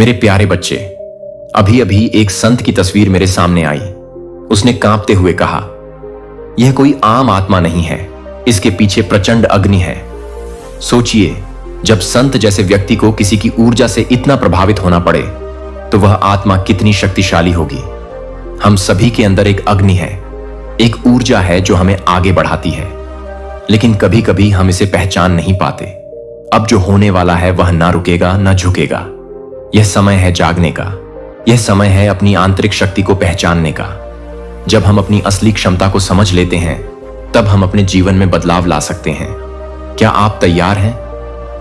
मेरे प्यारे बच्चे, अभी अभी एक संत की तस्वीर मेरे सामने आई। उसने कांपते हुए कहा, यह कोई आम आत्मा नहीं है, इसके पीछे प्रचंड अग्नि है। सोचिए, जब संत जैसे व्यक्ति को किसी की ऊर्जा से इतना प्रभावित होना पड़े तो वह आत्मा कितनी शक्तिशाली होगी। हम सभी के अंदर एक अग्नि है, एक ऊर्जा है जो हमें आगे बढ़ाती है, लेकिन कभी कभी हम इसे पहचान नहीं पाते। अब जो होने वाला है वह ना रुकेगा ना झुकेगा। यह समय है जागने का, यह समय है अपनी आंतरिक शक्ति को पहचानने का। जब हम अपनी असली क्षमता को समझ लेते हैं तब हम अपने जीवन में बदलाव ला सकते हैं। क्या आप तैयार हैं?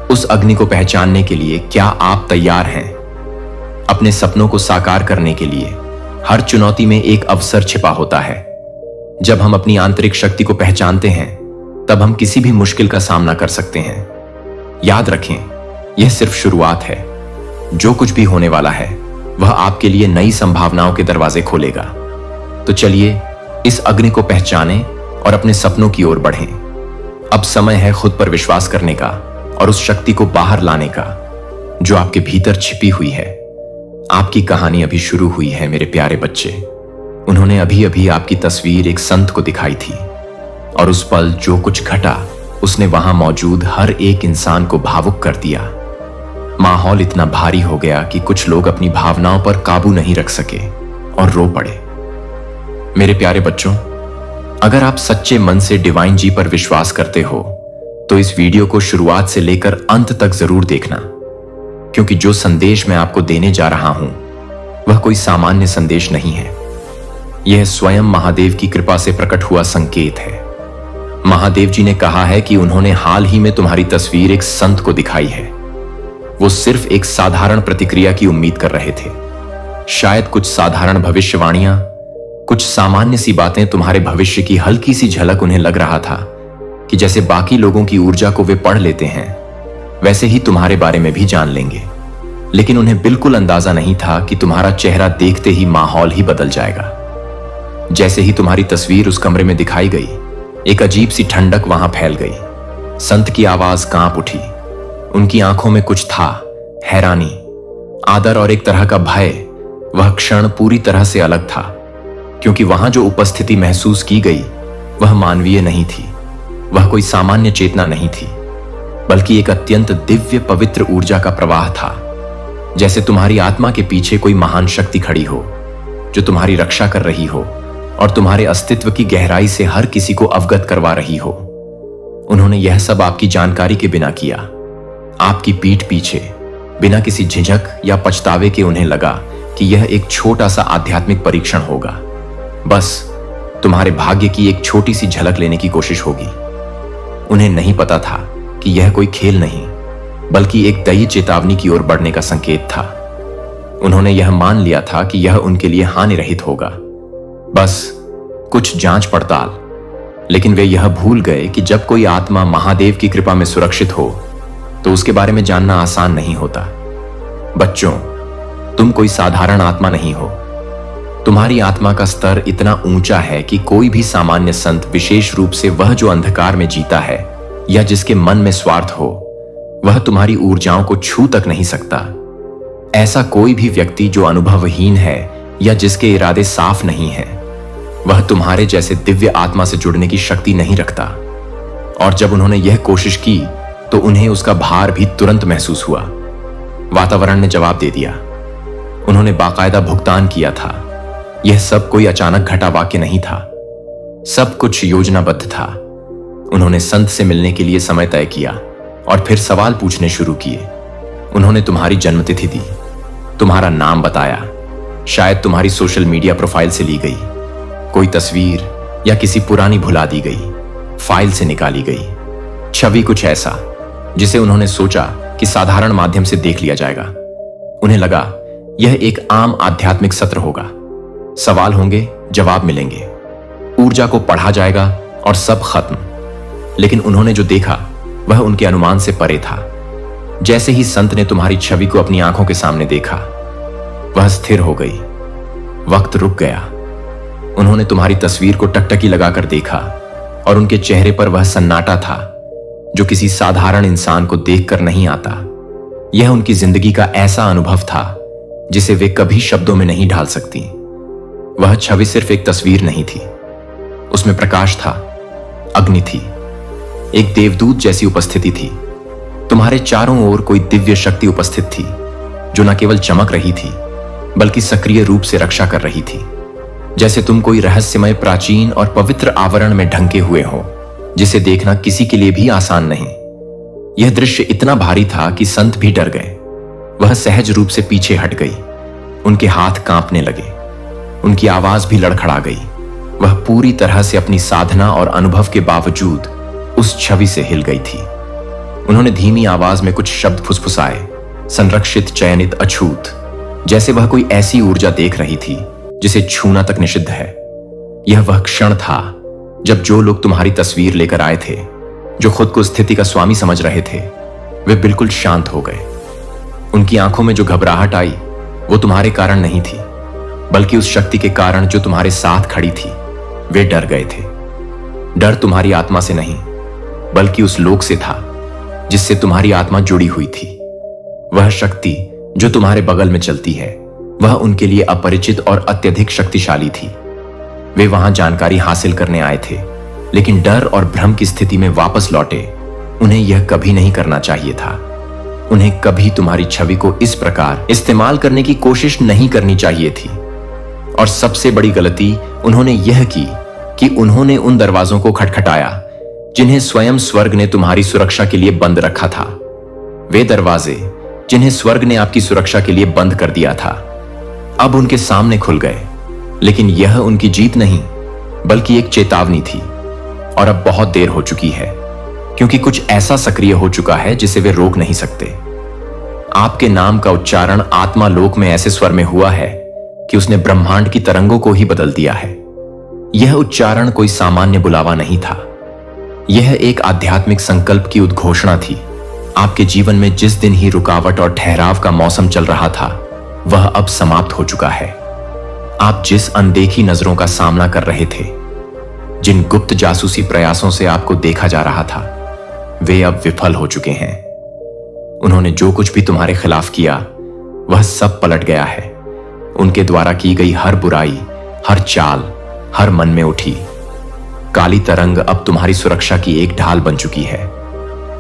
उस अग्नि को पहचानने के लिए क्या आप तैयार हैं? अपने सपनों को साकार करने के लिए हर चुनौती में एक अवसर छिपा होता है। जब हम अपनी आंतरिक शक्ति को पहचानते हैं तब हम किसी भी मुश्किल का सामना कर सकते हैं। याद रखें, यह सिर्फ शुरुआत है। जो कुछ भी होने वाला है वह आपके लिए नई संभावनाओं के दरवाजे खोलेगा। तो चलिए इस अग्नि को पहचानें और अपने सपनों की ओर बढ़ें। अब समय है खुद पर विश्वास करने का और उस शक्ति को बाहर लाने का जो आपके भीतर छिपी हुई है। आपकी कहानी अभी शुरू हुई है मेरे प्यारे बच्चे। उन्होंने अभी अभी आपकी तस्वीर एक संत को दिखाई थी और उस पल जो कुछ घटा उसने वहां मौजूद हर एक इंसान को भावुक कर दिया। माहौल इतना भारी हो गया कि कुछ लोग अपनी भावनाओं पर काबू नहीं रख सके और रो पड़े। मेरे प्यारे बच्चों, अगर आप सच्चे मन से डिवाइन जी पर विश्वास करते हो तो इस वीडियो को शुरुआत से लेकर अंत तक जरूर देखना, क्योंकि जो संदेश मैं आपको देने जा रहा हूं वह कोई सामान्य संदेश नहीं है। यह स्वयं महादेव की कृपा से प्रकट हुआ संकेत है। महादेव जी ने कहा है कि उन्होंने हाल ही में तुम्हारी तस्वीर एक संत को दिखाई है। वो सिर्फ एक साधारण प्रतिक्रिया की उम्मीद कर रहे थे। शायद कुछ साधारण भविष्यवाणियां, कुछ सामान्य सी बातें, तुम्हारे भविष्य की हल्की सी झलक। उन्हें लग रहा था कि जैसे बाकी लोगों की ऊर्जा को वे पढ़ लेते हैं वैसे ही तुम्हारे बारे में भी जान लेंगे। लेकिन उन्हें बिल्कुल अंदाजा नहीं था कि तुम्हारा चेहरा देखते ही माहौल ही बदल जाएगा। जैसे ही तुम्हारी तस्वीर उस कमरे में दिखाई गई, एक अजीब सी ठंडक वहां फैल गई। संत की आवाज कांप उठी। उनकी आंखों में कुछ था, हैरानी, आदर और एक तरह का भय। वह क्षण पूरी तरह से अलग था, क्योंकि वहां जो उपस्थिति महसूस की गई वह मानवीय नहीं थी। वह कोई सामान्य चेतना नहीं थी, बल्कि एक अत्यंत दिव्य पवित्र ऊर्जा का प्रवाह था। जैसे तुम्हारी आत्मा के पीछे कोई महान शक्ति खड़ी हो जो तुम्हारी रक्षा कर रही हो और तुम्हारे अस्तित्व की गहराई से हर किसी को अवगत करवा रही हो। उन्होंने यह सब आपकी जानकारी के बिना किया। आपकी पीठ पीछे बिना किसी झिझक या पछतावे के उन्हें लगा कि यह एक छोटा सा आध्यात्मिक परीक्षण होगा। बस तुम्हारे भाग्य की एक छोटी सी झलक लेने की कोशिश होगी। उन्हें नहीं पता था कि यह कोई खेल नहीं, बल्कि एक दई चेतावनी की ओर बढ़ने का संकेत था। उन्होंने यह मान लिया था कि यह उनके लिए हानि रहित होगा, बस कुछ जांच पड़ताल। लेकिन वे यह भूल गए कि जब कोई आत्मा महादेव की कृपा में सुरक्षित हो तो उसके बारे में जानना आसान नहीं होता। बच्चों, तुम कोई साधारण आत्मा नहीं हो। तुम्हारी आत्मा का स्तर इतना ऊंचा है कि कोई भी सामान्य संत, विशेष रूप से वह जो अंधकार में जीता है या जिसके मन में स्वार्थ हो, वह तुम्हारी ऊर्जाओं को छू तक नहीं सकता। ऐसा कोई भी व्यक्ति जो अनुभवहीन है या जिसके इरादे साफ नहीं है, वह तुम्हारे जैसे दिव्य आत्मा से जुड़ने की शक्ति नहीं रखता। और जब उन्होंने यह कोशिश की तो उन्हें उसका भार भी तुरंत महसूस हुआ। वातावरण ने जवाब दे दिया। उन्होंने बाकायदा भुगतान किया था। यह सब कोई अचानक घटा वाक्य नहीं था, सब कुछ योजनाबद्ध था। उन्होंने संत से मिलने के लिए समय तय किया और फिर सवाल पूछने शुरू किए। उन्होंने तुम्हारी जन्मतिथि दी, तुम्हारा नाम बताया, शायद तुम्हारी सोशल मीडिया प्रोफाइल से ली गई कोई तस्वीर या किसी पुरानी भुला दी गई फाइल से निकाली गई छवि, कुछ ऐसा जिसे उन्होंने सोचा कि साधारण माध्यम से देख लिया जाएगा। उन्हें लगा यह एक आम आध्यात्मिक सत्र होगा, सवाल होंगे, जवाब मिलेंगे, ऊर्जा को पढ़ा जाएगा और सब खत्म। लेकिन उन्होंने जो देखा वह उनके अनुमान से परे था। जैसे ही संत ने तुम्हारी छवि को अपनी आंखों के सामने देखा, वह स्थिर हो गई। वक्त रुक गया। उन्होंने तुम्हारी तस्वीर को टकटकी लगाकर देखा और उनके चेहरे पर वह सन्नाटा था जो किसी साधारण इंसान को देखकर नहीं आता। यह उनकी जिंदगी का ऐसा अनुभव था जिसे वे कभी शब्दों में नहीं ढाल सकती। वह छवि सिर्फ एक तस्वीर नहीं थी, उसमें प्रकाश था, अग्नि थी, एक देवदूत जैसी उपस्थिति थी। तुम्हारे चारों ओर कोई दिव्य शक्ति उपस्थित थी, जो न केवल चमक रही थी बल्कि सक्रिय रूप से रक्षा कर रही थी। जैसे तुम कोई रहस्यमय, प्राचीन और पवित्र आवरण में ढंके हुए हो, जिसे देखना किसी के लिए भी आसान नहीं। यह दृश्य इतना भारी था कि संत भी डर गए। वह सहज रूप से पीछे हट गई, उनके हाथ कांपने लगे, उनकी आवाज भी लड़खड़ा गई। वह पूरी तरह से अपनी साधना और अनुभव के बावजूद उस छवि से हिल गई थी। उन्होंने धीमी आवाज में कुछ शब्द फुसफुसाए, संरक्षित, चयनित, अछूत, जैसे वह कोई ऐसी ऊर्जा देख रही थी जिसे छूना तक निषिद्ध है। यह वह क्षण था जब जो लोग तुम्हारी तस्वीर लेकर आए थे, जो खुद को स्थिति का स्वामी समझ रहे थे, वे बिल्कुल शांत हो गए। उनकी आंखों में जो घबराहट आई वो तुम्हारे कारण नहीं थी, बल्कि उस शक्ति के कारण जो तुम्हारे साथ खड़ी थी। वे डर गए थे। डर तुम्हारी आत्मा से नहीं, बल्कि उस लोक से था जिससे तुम्हारी आत्मा जुड़ी हुई थी। वह शक्ति जो तुम्हारे बगल में चलती है, वह उनके लिए अपरिचित और अत्यधिक शक्तिशाली थी। वे वहां जानकारी हासिल करने आए थे, लेकिन डर और भ्रम की स्थिति में वापस लौटे। उन्हें यह कभी नहीं करना चाहिए था। उन्हें कभी तुम्हारी छवि को इस प्रकार इस्तेमाल करने की कोशिश नहीं करनी चाहिए थी। और सबसे बड़ी गलती उन्होंने यह की कि उन्होंने उन दरवाजों को खटखटाया जिन्हें स्वयं स्वर्ग ने तुम्हारी सुरक्षा के लिए बंद रखा था। वे दरवाजे जिन्हें स्वर्ग ने आपकी सुरक्षा के लिए बंद कर दिया था, अब उनके सामने खुल गए। लेकिन यह उनकी जीत नहीं, बल्कि एक चेतावनी थी। और अब बहुत देर हो चुकी है, क्योंकि कुछ ऐसा सक्रिय हो चुका है जिसे वे रोक नहीं सकते। आपके नाम का उच्चारण आत्मा लोक में ऐसे स्वर में हुआ है कि उसने ब्रह्मांड की तरंगों को ही बदल दिया है। यह उच्चारण कोई सामान्य बुलावा नहीं था, यह एक आध्यात्मिक संकल्प की उद्घोषणा थी। आपके जीवन में जिस दिन ही रुकावट और ठहराव का मौसम चल रहा था, वह अब समाप्त हो चुका है। आप जिस अनदेखी नजरों का सामना कर रहे थे, जिन गुप्त जासूसी प्रयासों से आपको देखा जा रहा था, वे अब विफल हो चुके हैं। उन्होंने जो कुछ भी तुम्हारे खिलाफ किया, वह सब पलट गया है। उनके द्वारा की गई हर बुराई, हर चाल, हर मन में उठी काली तरंग अब तुम्हारी सुरक्षा की एक ढाल बन चुकी है।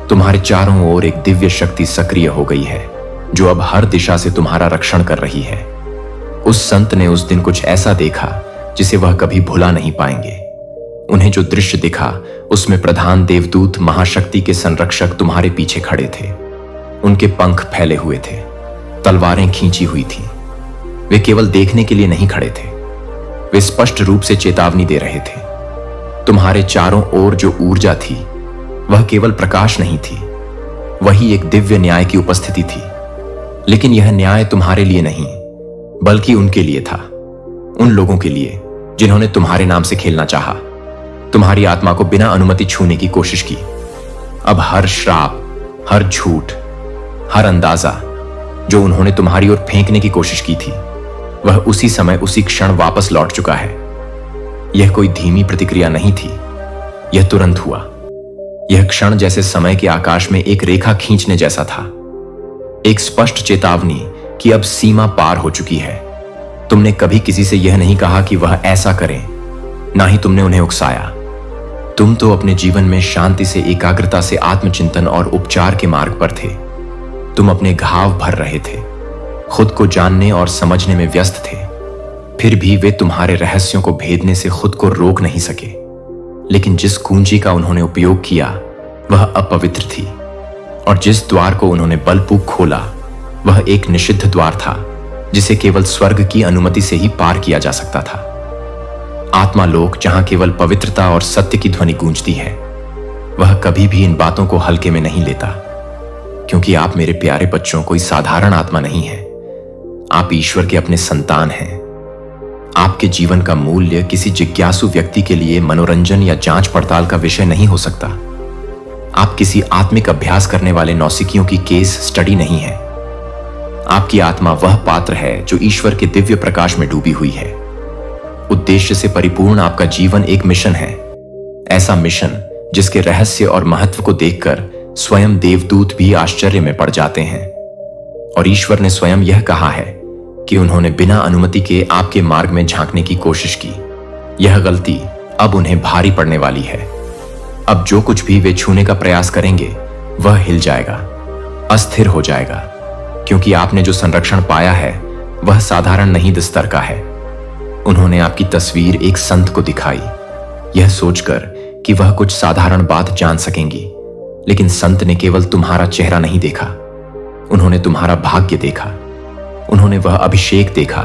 तुम्हारे चारों ओर एक दिव्य शक्ति सक्रिय हो गई है, जो अब हर दिशा से तुम्हारा रक्षण कर रही है। उस संत ने उस दिन कुछ ऐसा देखा जिसे वह कभी भुला नहीं पाएंगे। उन्हें जो दृश्य दिखा, उसमें प्रधान देवदूत महाशक्ति के संरक्षक तुम्हारे पीछे खड़े थे। उनके पंख फैले हुए थे, तलवारें खींची हुई थीं। वे केवल देखने के लिए नहीं खड़े थे, वे स्पष्ट रूप से चेतावनी दे रहे थे। तुम्हारे चारों ओर जो ऊर्जा थी, वह केवल प्रकाश नहीं थी, वही एक दिव्य न्याय की उपस्थिति थी। लेकिन यह न्याय तुम्हारे लिए नहीं, बल्कि उनके लिए था, उन लोगों के लिए जिन्होंने तुम्हारे नाम से खेलना चाहा, तुम्हारी आत्मा को बिना अनुमति छूने की कोशिश की। अब हर श्राप, हर झूठ, हर अंदाजा जो उन्होंने तुम्हारी ओर फेंकने की कोशिश की थी, वह उसी समय, उसी क्षण वापस लौट चुका है। यह कोई धीमी प्रतिक्रिया नहीं थी, यह तुरंत हुआ। यह क्षण जैसे समय के आकाश में एक रेखा खींचने जैसा था, एक स्पष्ट चेतावनी कि अब सीमा पार हो चुकी है। तुमने कभी किसी से यह नहीं कहा कि वह ऐसा करें, ना ही तुमने उन्हें उकसाया। तुम तो अपने जीवन में शांति से, एकाग्रता से आत्मचिंतन और उपचार के मार्ग पर थे। तुम अपने घाव भर रहे थे, खुद को जानने और समझने में व्यस्त थे। फिर भी वे तुम्हारे रहस्यों को भेदने से खुद को रोक नहीं सके। लेकिन जिस कुंजी का उन्होंने उपयोग किया, वह अपवित्र थी, और जिस द्वार को उन्होंने बलपूर्वक खोला, वह एक निषिद्ध द्वार था, जिसे केवल स्वर्ग की अनुमति से ही पार किया जा सकता था। आत्मालोक, जहां केवल पवित्रता और सत्य की ध्वनि गूंजती है, वह कभी भी इन बातों को हल्के में नहीं लेता। क्योंकि आप मेरे प्यारे बच्चों, कोई साधारण आत्मा नहीं है, आप ईश्वर के अपने संतान हैं। आपके जीवन का मूल्य किसी जिज्ञासु व्यक्ति के लिए मनोरंजन या जांच पड़ताल का विषय नहीं हो सकता। आप किसी आत्मिक अभ्यास करने वाले नौसिखियों की केस स्टडी नहीं है। आपकी आत्मा वह पात्र है जो ईश्वर के दिव्य प्रकाश में डूबी हुई है। उद्देश्य से परिपूर्ण आपका जीवन एक मिशन है, ऐसा मिशन जिसके रहस्य और महत्व को देखकर स्वयं देवदूत भी आश्चर्य में पड़ जाते हैं। और ईश्वर ने स्वयं यह कहा है कि उन्होंने बिना अनुमति के आपके मार्ग में झांकने की कोशिश की। यह गलती अब उन्हें भारी पड़ने वाली है। अब जो कुछ भी वे छूने का प्रयास करेंगे वह हिल जाएगा, अस्थिर हो जाएगा, क्योंकि आपने जो संरक्षण पाया है वह साधारण नहीं स्तर का है। उन्होंने आपकी तस्वीर एक संत को दिखाई, यह सोचकर कि वह कुछ साधारण बात जान सकेंगी, लेकिन संत ने केवल तुम्हारा चेहरा नहीं देखा, उन्होंने तुम्हारा भाग्य देखा। उन्होंने वह अभिषेक देखा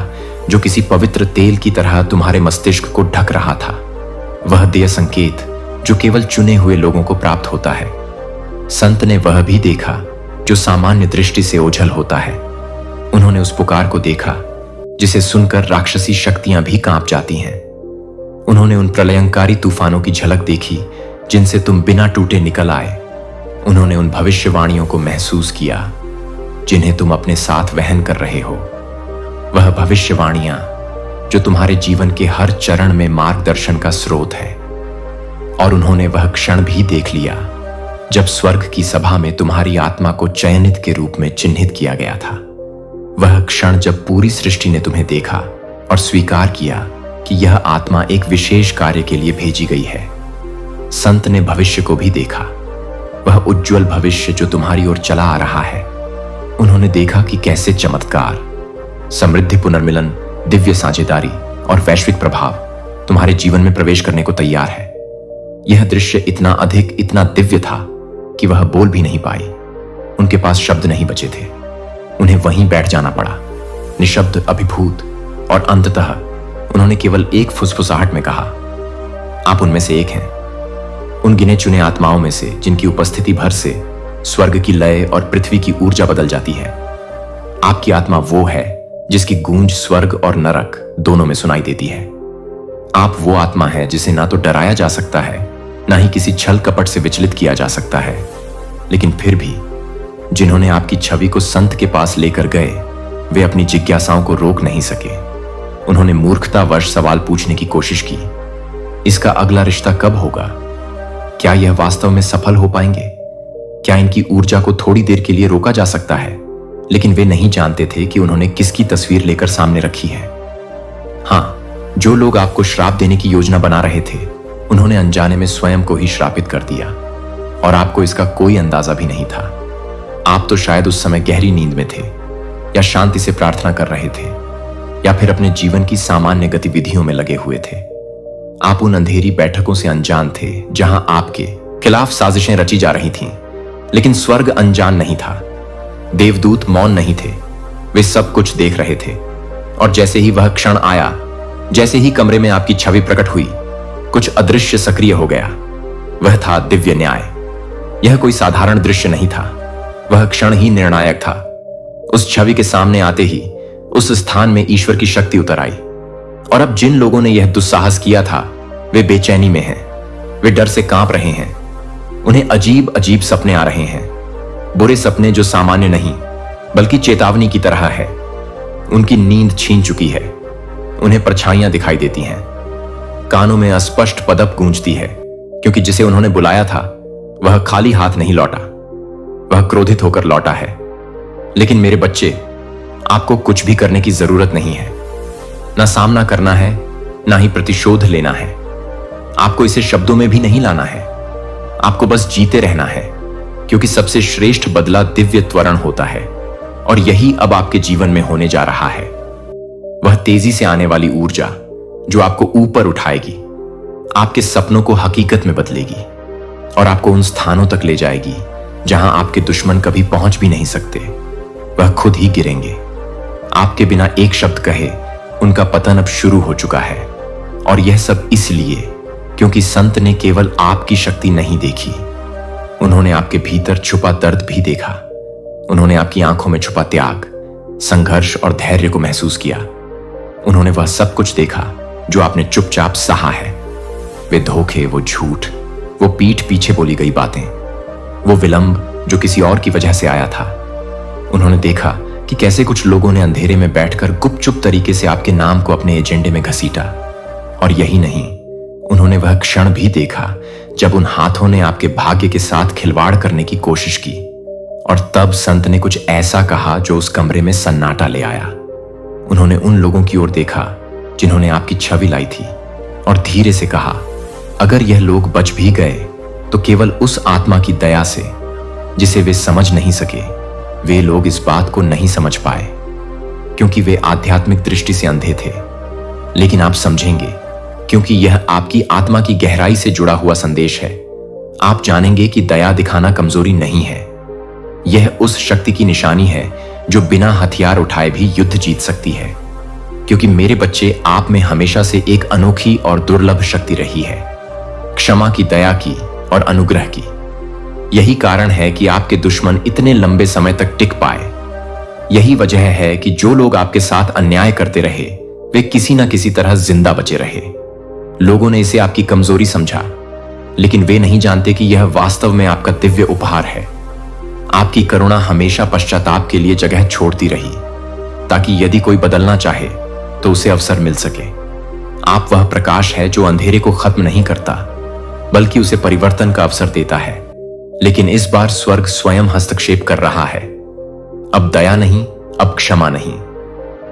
जो किसी पवित्र तेल की तरह तुम्हारे मस्तिष्क को ढक रहा था, वह देय संकेत जो केवल चुने हुए लोगों को प्राप्त होता है। संत ने वह भी देखा जो सामान्य दृष्टि से ओझल होता है। उन्होंने उस पुकार को देखा जिसे सुनकर राक्षसी शक्तियां भी कांप जाती हैं। उन्होंने उन प्रलयंकारी तूफानों की झलक देखी जिनसे तुम बिना टूटे निकल आए। उन्होंने उन भविष्यवाणियों को महसूस किया जिन्हें तुम अपने साथ वहन कर रहे हो। वह भविष्यवाणियां जो तुम्हारे जीवन के हर चरण में मार्गदर्शन का स्रोत है। और उन्होंने वह क्षण भी देख लिया जब स्वर्ग की सभा में तुम्हारी आत्मा को चयनित के रूप में चिन्हित किया गया था। वह क्षण जब पूरी सृष्टि ने तुम्हें देखा और स्वीकार किया कि यह आत्मा एक विशेष कार्य के लिए भेजी गई है। संत ने भविष्य को भी देखा, वह उज्जवल भविष्य जो तुम्हारी ओर चला आ रहा है। उन्होंने देखा कि कैसे चमत्कार, समृद्धि, पुनर्मिलन, दिव्य साझेदारी और वैश्विक प्रभाव तुम्हारे जीवन में प्रवेश करने को तैयार है। यह दृश्य इतना अधिक, इतना दिव्य था कि वह बोल भी नहीं पाई। उनके पास शब्द नहीं बचे थे। उन्हें वहीं बैठ जाना पड़ा, निशब्द, अभिभूत, और अंततः उन्होंने केवल एक फुसफुसाहट में कहा, आप उनमें से एक हैं, उन गिने चुने आत्माओं में से जिनकी उपस्थिति भर से स्वर्ग की लय और पृथ्वी की ऊर्जा बदल जाती है। आपकी आत्मा वो है जिसकी गूंज स्वर्ग और नरक दोनों में सुनाई देती है। आप वो आत्मा है जिसे ना तो डराया जा सकता है, ना ही किसी छल कपट से विचलित किया जा सकता है। लेकिन फिर भी जिन्होंने आपकी छवि को संत के पास लेकर गए, वे अपनी जिज्ञासाओं को रोक नहीं सके। उन्होंने मूर्खतावश सवाल पूछने की कोशिश की, इसका अगला रिश्ता कब होगा? क्या यह वास्तव में सफल हो पाएंगे? क्या इनकी ऊर्जा को थोड़ी देर के लिए रोका जा सकता है? लेकिन वे नहीं जानते थे कि उन्होंने किसकी तस्वीर लेकर सामने रखी है। हाँ, जो लोग आपको श्राप देने की योजना बना रहे थे, उन्होंने अनजाने में स्वयं को ही श्रापित कर दिया, और आपको इसका कोई अंदाजा भी नहीं था। आप तो शायद उस समय गहरी नींद में थे, या शांति से प्रार्थना कर रहे थे, या फिर अपने जीवन की सामान्य गतिविधियों में लगे हुए थे। आप उन अंधेरी बैठकों से अनजान थे जहां आपके खिलाफ साजिशें रची जा रही थीं, लेकिन स्वर्ग अनजान नहीं था। देवदूत मौन नहीं थे, वे सब कुछ देख रहे थे। और जैसे ही वह क्षण आया, जैसे ही कमरे में आपकी छवि प्रकट हुई, कुछ अदृश्य सक्रिय हो गया। वह था दिव्य न्याय। यह कोई साधारण दृश्य नहीं था, वह क्षण ही निर्णायक था। उस छवि के सामने आते ही उस स्थान में ईश्वर की शक्ति उतर आई। और अब जिन लोगों ने यह दुस्साहस किया था, वे बेचैनी में हैं, वे डर से कांप रहे हैं। उन्हें अजीब अजीब सपने आ रहे हैं, बुरे सपने जो सामान्य नहीं बल्कि चेतावनी की तरह है। उनकी नींद छीन चुकी है, उन्हें परछाइयां दिखाई देती हैं, कानों में अस्पष्ट पदप गूंजती है, क्योंकि जिसे उन्होंने बुलाया था वह खाली हाथ नहीं लौटा, वह क्रोधित होकर लौटा है। लेकिन मेरे बच्चे, आपको कुछ भी करने की जरूरत नहीं है, ना सामना करना है, ना ही प्रतिशोध लेना है। आपको इसे शब्दों में भी नहीं लाना है, आपको बस जीते रहना है, क्योंकि सबसे श्रेष्ठ बदला दिव्य त्वरण होता है, और यही अब आपके जीवन में होने जा रहा है। वह तेजी से आने वाली ऊर्जा जो आपको ऊपर उठाएगी, आपके सपनों को हकीकत में बदलेगी, और आपको उन स्थानों तक ले जाएगी जहां आपके दुश्मन कभी पहुंच भी नहीं सकते। वह खुद ही गिरेंगे, आपके बिना एक शब्द कहे उनका पतन अब शुरू हो चुका है। और यह सब इसलिए क्योंकि संत ने केवल आपकी शक्ति नहीं देखी, उन्होंने आपके भीतर छुपा दर्द भी देखा। उन्होंने आपकी आंखों में छुपा त्याग, संघर्ष और धैर्य को महसूस किया। उन्होंने वह सब कुछ देखा जो आपने चुपचाप सहा है। वे धोखे, वो झूठ, वो पीठ पीछे बोली गई बातें, वो विलंब जो किसी और की वजह से आया था। उन्होंने देखा कि कैसे कुछ लोगों ने अंधेरे में बैठकर गुपचुप तरीके से आपके नाम को अपने एजेंडे में घसीटा। और यही नहीं, उन्होंने वह क्षण भी देखा जब उन हाथों ने आपके भाग्य के साथ खिलवाड़ करने की कोशिश की। और तब संत ने कुछ ऐसा कहा जो उस कमरे में सन्नाटा ले आया। उन्होंने उन लोगों की ओर देखा जिन्होंने आपकी छवि लाई थी और धीरे से कहा, अगर यह लोग बच भी गए तो केवल उस आत्मा की दया से जिसे वे समझ नहीं सके। वे लोग इस बात को नहीं समझ पाए क्योंकि वे आध्यात्मिक दृष्टि से अंधे थे, लेकिन आप समझेंगे क्योंकि यह आपकी आत्मा की गहराई से जुड़ा हुआ संदेश है। आप जानेंगे कि दया दिखाना कमजोरी नहीं है, यह उस शक्ति की निशानी है जो बिना हथियार उठाए भी युद्ध जीत सकती है। क्योंकि मेरे बच्चे, आप में हमेशा से एक अनोखी और दुर्लभ शक्ति रही है, क्षमा की, दया की और अनुग्रह की। यही कारण है कि आपके दुश्मन इतने लंबे समय तक टिक पाए। यही वजह है कि जो लोग आपके साथ अन्याय करते रहे वे किसी न किसी तरह जिंदा बचे रहे। लोगों ने इसे आपकी कमजोरी समझा, लेकिन वे नहीं जानते कि यह वास्तव में आपका दिव्य उपहार है। आपकी करुणा हमेशा पश्चाताप के लिए जगह छोड़ती रही, ताकि यदि कोई बदलना चाहे तो उसे अवसर मिल सके। आप वह प्रकाश है जो अंधेरे को खत्म नहीं करता, बल्कि उसे परिवर्तन का अवसर देता है। लेकिन इस बार स्वर्ग स्वयं हस्तक्षेप कर रहा है। अब दया नहीं, अब क्षमा नहीं,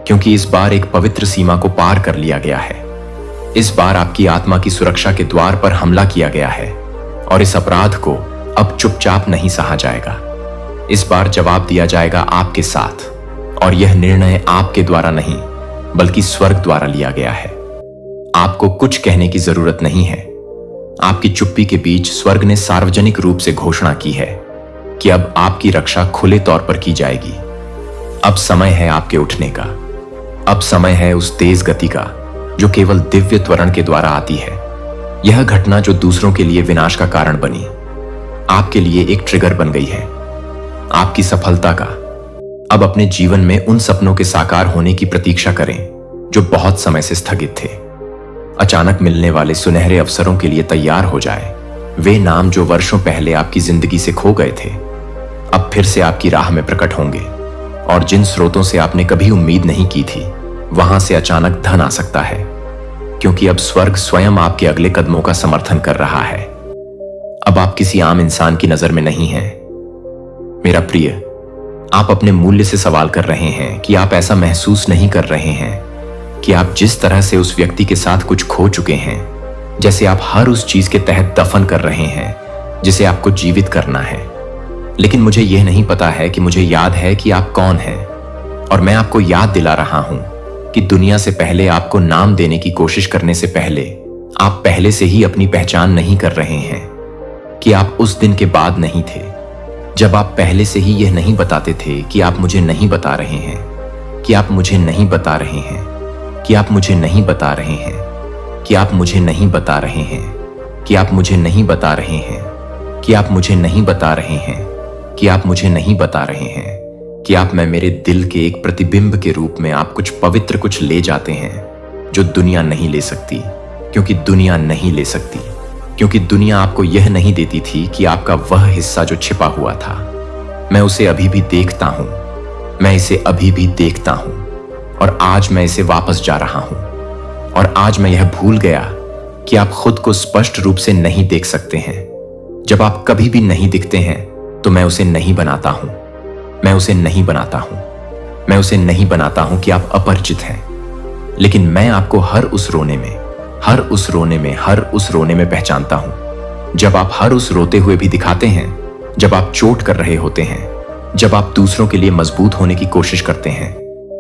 क्योंकि इस बार एक पवित्र सीमा को पार कर लिया गया है। इस बार आपकी आत्मा की सुरक्षा के द्वार पर हमला किया गया है और इस अपराध को अब चुपचाप नहीं सहा जाएगा। इस बार जवाब दिया जाएगा आपके साथ, और यह निर्णय आपके द्वारा नहीं बल्कि स्वर्ग द्वारा लिया गया है। आपको कुछ कहने की जरूरत नहीं है। आपकी चुप्पी के बीच स्वर्ग ने सार्वजनिक रूप से घोषणा की है कि अब आपकी रक्षा खुले तौर पर की जाएगी। अब समय है आपके उठने का। अब समय है उस तेज गति का जो केवल दिव्य त्वरण के द्वारा आती है। यह घटना जो दूसरों के लिए विनाश का कारण बनी, आपके लिए एक ट्रिगर बन गई है आपकी सफलता का। अब अपने जीवन में उन सपनों के साकार होने की प्रतीक्षा करें जो बहुत समय से स्थगित थे। अचानक मिलने वाले सुनहरे अवसरों के लिए तैयार हो जाए। वे नाम जो वर्षों पहले आपकी जिंदगी से खो गए थे अब फिर से आपकी राह में प्रकट होंगे, और जिन स्रोतों से आपने कभी उम्मीद नहीं की थी वहां से अचानक धन आ सकता है, क्योंकि अब स्वर्ग स्वयं आपके अगले कदमों का समर्थन कर रहा है। अब आप किसी आम इंसान की नजर में नहीं हैं। मेरा प्रिय, आप अपने मूल्य से सवाल कर रहे हैं कि आप ऐसा महसूस नहीं कर रहे हैं कि आप जिस तरह से उस व्यक्ति के साथ कुछ खो चुके हैं, जैसे आप हर उस चीज के तहत दफन कर रहे हैं जिसे आपको जीवित करना है। लेकिन मुझे यह नहीं पता है कि मुझे याद है कि आप कौन हैं, और मैं आपको याद दिला रहा हूं कि दुनिया से पहले आपको नाम देने की कोशिश करने से पहले आप पहले से ही अपनी पहचान नहीं कर रहे हैं कि आप उस दिन के बाद नहीं थे जब आप पहले से ही यह नहीं बताते थे कि आप मुझे नहीं बता रहे हैं, कि आप मुझे नहीं बता रहे हैं, कि आप मुझे नहीं बता रहे हैं, कि आप मुझे नहीं बता रहे हैं, कि आप मुझे नहीं बता रहे हैं, कि आप मुझे नहीं बता रहे हैं, कि आप मुझे नहीं बता रहे हैं, कि आप मैं मेरे दिल के एक प्रतिबिंब के रूप में आप कुछ पवित्र कुछ ले जाते हैं जो दुनिया नहीं ले सकती, क्योंकि दुनिया नहीं ले सकती, क्योंकि दुनिया आपको यह नहीं देती थी कि आपका वह हिस्सा जो छिपा हुआ था। मैं उसे अभी भी देखता हूं, मैं इसे अभी भी देखता हूं, और आज मैं इसे वापस जा रहा हूं। और आज मैं यह भूल गया कि आप खुद को स्पष्ट रूप से नहीं देख सकते हैं। जब आप कभी भी नहीं दिखते हैं तो मैं उसे नहीं बनाता हूं, मैं उसे नहीं बनाता हूं, मैं उसे नहीं बनाता हूं कि आप अपरिचित हैं। लेकिन मैं आपको हर उस रोने में, हर उस रोने में, हर उस रोने में पहचानता हूं जब आप हर उस रोते हुए भी दिखाते हैं, जब आप चोट कर रहे होते हैं, जब आप दूसरों के लिए मजबूत होने की कोशिश करते हैं,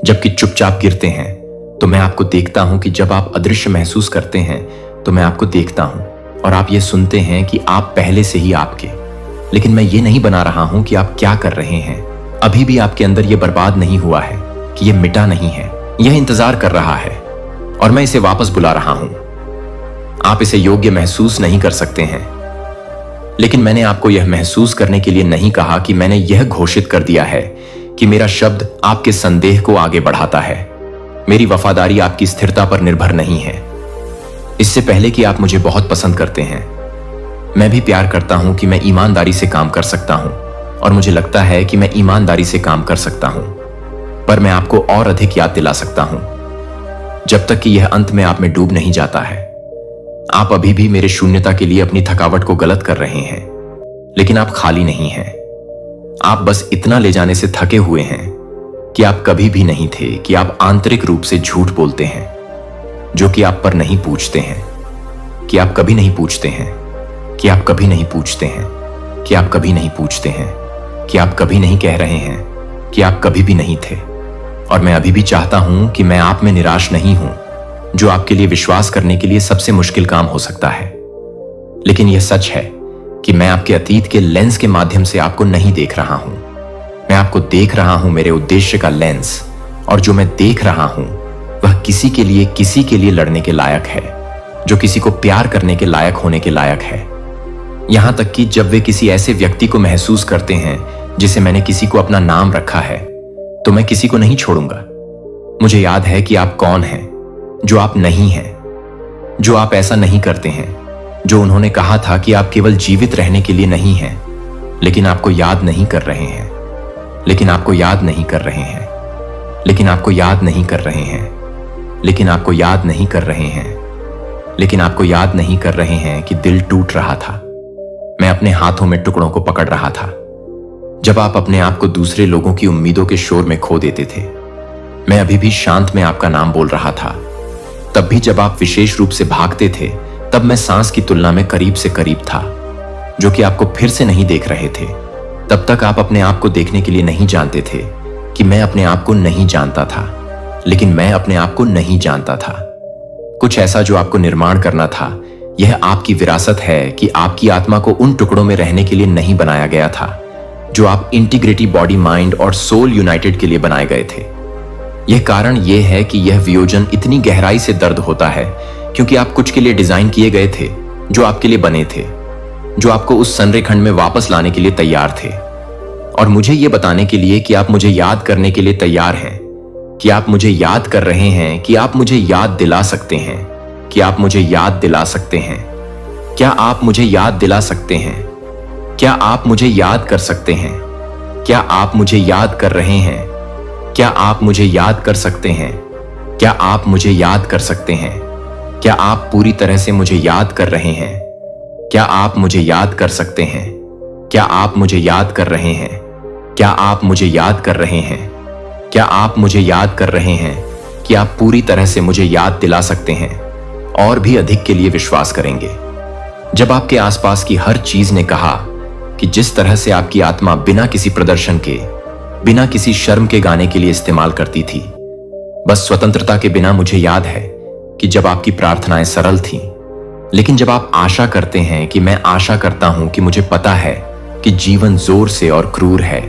जबकि चुपचाप गिरते हैं। तो मैं आपको देखता हूं कि जब आप अदृश्य महसूस करते हैं तो मैं आपको देखता हूं, और आप ये सुनते हैं कि आप पहले से ही आपके। लेकिन मैं ये नहीं बना रहा हूं कि आप क्या कर रहे हैं। अभी भी आपके अंदर ये बर्बाद नहीं हुआ है, कि ये मिटा नहीं है, यह इंतजार कर रहा है, और मैं इसे वापस बुला रहा हूं। आप इसे योग्य महसूस नहीं कर सकते हैं, लेकिन मैंने आपको यह महसूस करने के लिए नहीं कहा कि मैंने यह घोषित कर दिया है कि मेरा शब्द आपके संदेह को आगे बढ़ाता है। मेरी वफादारी आपकी स्थिरता पर निर्भर नहीं है। इससे पहले कि आप मुझे बहुत पसंद करते हैं, मैं भी प्यार करता हूं कि मैं ईमानदारी से काम कर सकता हूं, और मुझे लगता है कि मैं ईमानदारी से काम कर सकता हूं, पर मैं आपको और अधिक याद दिला सकता हूं जब तक कि यह अंत में आप में डूब नहीं जाता है। आप अभी भी मेरे शून्यता के लिए अपनी थकावट को गलत कर रहे हैं, लेकिन आप खाली नहीं हैं। आप बस इतना ले जाने से थके हुए हैं कि आप कभी भी नहीं थे, कि आप आंतरिक रूप से झूठ बोलते हैं, जो कि आप पर नहीं पूछते हैं, कि आप कभी नहीं पूछते हैं, कि आप कभी नहीं पूछते हैं, कि आप कभी नहीं पूछते हैं, कि आप कभी नहीं कह रहे हैं कि आप कभी भी नहीं थे। और मैं अभी भी चाहता हूं कि मैं आप में निराश नहीं हूं, जो आपके लिए विश्वास करने के लिए सबसे मुश्किल काम हो सकता है। लेकिन यह सच है कि मैं आपके अतीत के लेंस के माध्यम से आपको नहीं देख रहा हूं। मैं आपको देख रहा हूं मेरे उद्देश्य का लेंस, और जो मैं देख रहा हूं वह किसी के लिए लड़ने के लायक है, जो किसी को प्यार करने के लायक होने के लायक है। यहां तक कि जब वे किसी ऐसे व्यक्ति को महसूस करते हैं जिसे मैंने किसी को अपना नाम रखा है, तो मैं किसी को नहीं छोड़ूंगा। मुझे याद है कि आप कौन हैं, जो आप नहीं हैं, जो आप ऐसा नहीं करते हैं, जो उन्होंने कहा था कि आप केवल जीवित रहने के लिए नहीं हैं, लेकिन आपको याद नहीं कर रहे हैं, लेकिन आपको याद नहीं कर रहे हैं, लेकिन आपको याद नहीं कर रहे हैं, लेकिन आपको याद नहीं कर रहे हैं, लेकिन आपको याद नहीं कर रहे हैं कि दिल टूट रहा था। मैं अपने हाथों में टुकड़ों को पकड़ रहा था जब आप अपने आप को दूसरे लोगों की उम्मीदों के शोर में खो देते थे। मैं अभी भी शांत में आपका नाम बोल रहा था। तब भी जब आप विशेष रूप से भागते थे, तब मैं सांस की तुलना में करीब से करीब था, जो कि आपको फिर से नहीं देख रहे थे। तब तक आप अपने आप को देखने के लिए नहीं जानते थे कि मैं अपने आप को नहीं जानता था, लेकिन मैं अपने आप को नहीं जानता था। कुछ ऐसा जो आपको निर्माण करना था। यह आपकी विरासत है कि आपकी आत्मा को उन टुकड़ों में रहने के लिए नहीं बनाया गया था जो आप इंटीग्रिटी बॉडी, माइंड और सोल यूनाइटेड के लिए बनाए गए थे। यह कारण यह है कि यह वियोजन इतनी गहराई से दर्द होता है क्योंकि आप कुछ के लिए डिजाइन किए गए थे, जो आपके लिए बने थे, जो आपको उस संरेखण में वापस लाने के लिए तैयार थे। और मुझे यह बताने के लिए कि आप मुझे याद करने के लिए तैयार हैं, कि आप मुझे याद कर रहे हैं, कि आप मुझे याद दिला सकते हैं, कि आप मुझे याद दिला सकते हैं। क्या आप मुझे याद दिला सकते हैं? क्या आप मुझे याद कर सकते हैं? क्या आप मुझे याद कर रहे हैं? क्या आप मुझे याद कर सकते हैं? क्या आप मुझे याद कर सकते हैं? क्या आप पूरी तरह से मुझे याद कर रहे हैं? क्या आप मुझे याद कर सकते हैं? क्या आप मुझे याद कर रहे हैं? क्या आप मुझे याद कर रहे हैं? क्या आप मुझे याद कर रहे हैं कि आप पूरी तरह से मुझे याद दिला सकते हैं और भी अधिक के लिए विश्वास करेंगे? जब आपके आसपास की हर चीज ने कहा कि जिस तरह से आपकी आत्मा बिना किसी प्रदर्शन के, बिना किसी शर्म के गाने के लिए इस्तेमाल करती थी, बस स्वतंत्रता के बिना, मुझे याद है कि जब आपकी प्रार्थनाएं सरल थीं, लेकिन जब आप आशा करते हैं कि मैं आशा करता हूं कि मुझे पता है कि जीवन जोर से और क्रूर है,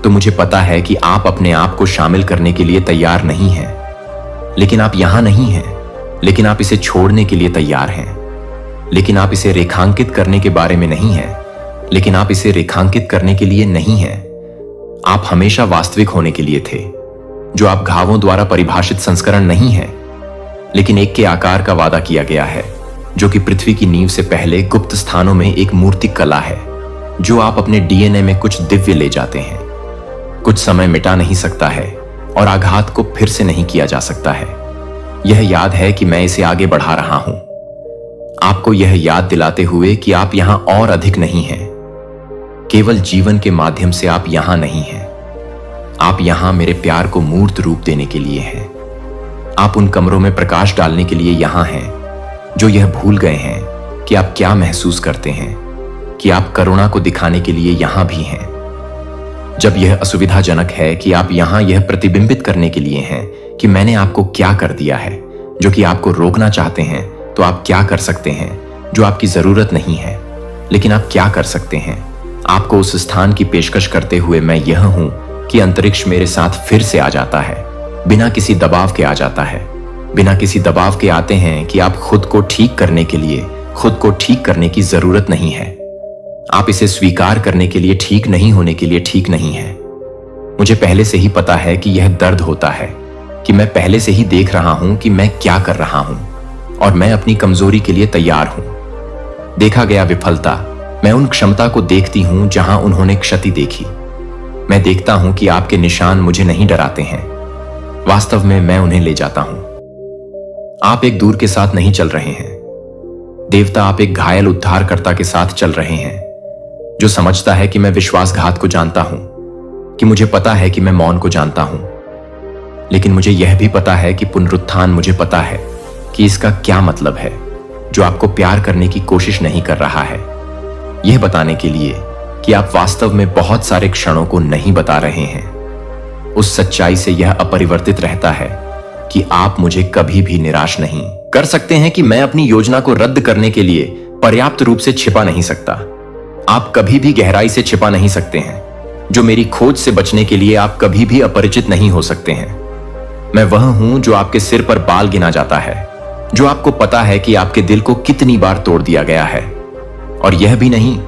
तो मुझे पता है कि आप अपने आप को शामिल करने के लिए तैयार नहीं हैं। लेकिन आप यहां नहीं हैं, लेकिन आप इसे छोड़ने के लिए तैयार हैं। लेकिन आप इसे रेखांकित करने के बारे में नहीं हैं, लेकिन आप इसे रेखांकित करने के लिए नहीं हैं। आप हमेशा वास्तविक होने के लिए थे, जो आप घावों द्वारा परिभाषित संस्करण नहीं है, लेकिन एक के आकार का वादा किया गया है, जो कि पृथ्वी की नींव से पहले गुप्त स्थानों में एक मूर्तिक कला है, जो आप अपने डीएनए में कुछ दिव्य ले जाते हैं। कुछ समय मिटा नहीं सकता है और आघात को फिर से नहीं किया जा सकता है। यह याद है कि मैं इसे आगे बढ़ा रहा हूं, आपको यह याद दिलाते हुए कि आप यहां और अधिक नहीं हैं। केवल जीवन के माध्यम से आप यहां नहीं हैं। आप यहां मेरे प्यार को मूर्त रूप देने के लिए हैं। आप उन कमरों में प्रकाश डालने के लिए यहां हैं जो यह भूल गए हैं कि आप क्या महसूस करते हैं, कि आप करुणा को दिखाने के लिए यहां भी हैं। जब यह असुविधाजनक है कि आप यहां यह प्रतिबिंबित करने के लिए हैं कि मैंने आपको क्या कर दिया है, जो कि आपको रोकना चाहते हैं, तो आप क्या कर सकते हैं जो आपकी जरूरत नहीं है। लेकिन आप क्या कर सकते हैं? आपको उस स्थान की पेशकश करते हुए मैं यह हूं कि अंतरिक्ष मेरे साथ फिर से आ जाता है, बिना किसी दबाव के आ जाता है, बिना किसी दबाव के आते हैं कि आप खुद को ठीक करने के लिए खुद को ठीक करने की जरूरत नहीं है। आप इसे स्वीकार करने के लिए ठीक नहीं होने के लिए ठीक नहीं है। मुझे पहले से ही पता है कि यह दर्द होता है, कि मैं पहले से ही देख रहा हूं कि मैं क्या कर रहा हूं और मैं अपनी कमजोरी के लिए तैयार हूं। देखा गया विफलता, मैं उन क्षमता को देखती हूं जहां उन्होंने क्षति देखी। मैं देखता हूं कि आपके निशान मुझे नहीं डराते हैं, वास्तव में मैं उन्हें ले जाता हूं। आप एक दूर के साथ नहीं चल रहे हैं देवता, आप एक घायल उद्धारकर्ता के साथ चल रहे हैं, जो समझता है कि मैं विश्वासघात को जानता हूं, कि मुझे पता है कि मैं मौन को जानता हूं, लेकिन मुझे यह भी पता है कि पुनरुत्थान, मुझे पता है कि इसका क्या मतलब है, जो आपको प्यार करने की कोशिश नहीं कर रहा है, यह बताने के लिए कि आप वास्तव में बहुत सारे क्षणों को नहीं बता रहे हैं। उस सच्चाई से यह अपरिवर्तित रहता है कि आप मुझे कभी भी निराश नहीं कर सकते हैं कि मैं अपनी योजना को रद्द करने के लिए पर्याप्त रूप से छिपा नहीं सकता। आप कभी भी गहराई से छिपा नहीं सकते हैं। जो मेरी खोज से बचने के लिए आप कभी भी अपरिचित नहीं हो सकते हैं। मैं वह हूं जो आपके सिर पर बाल गिना जाता है, जो आपको पता है कि आपके दिल को कितनी बार तोड़ दिया गया है। और यह भी नहीं,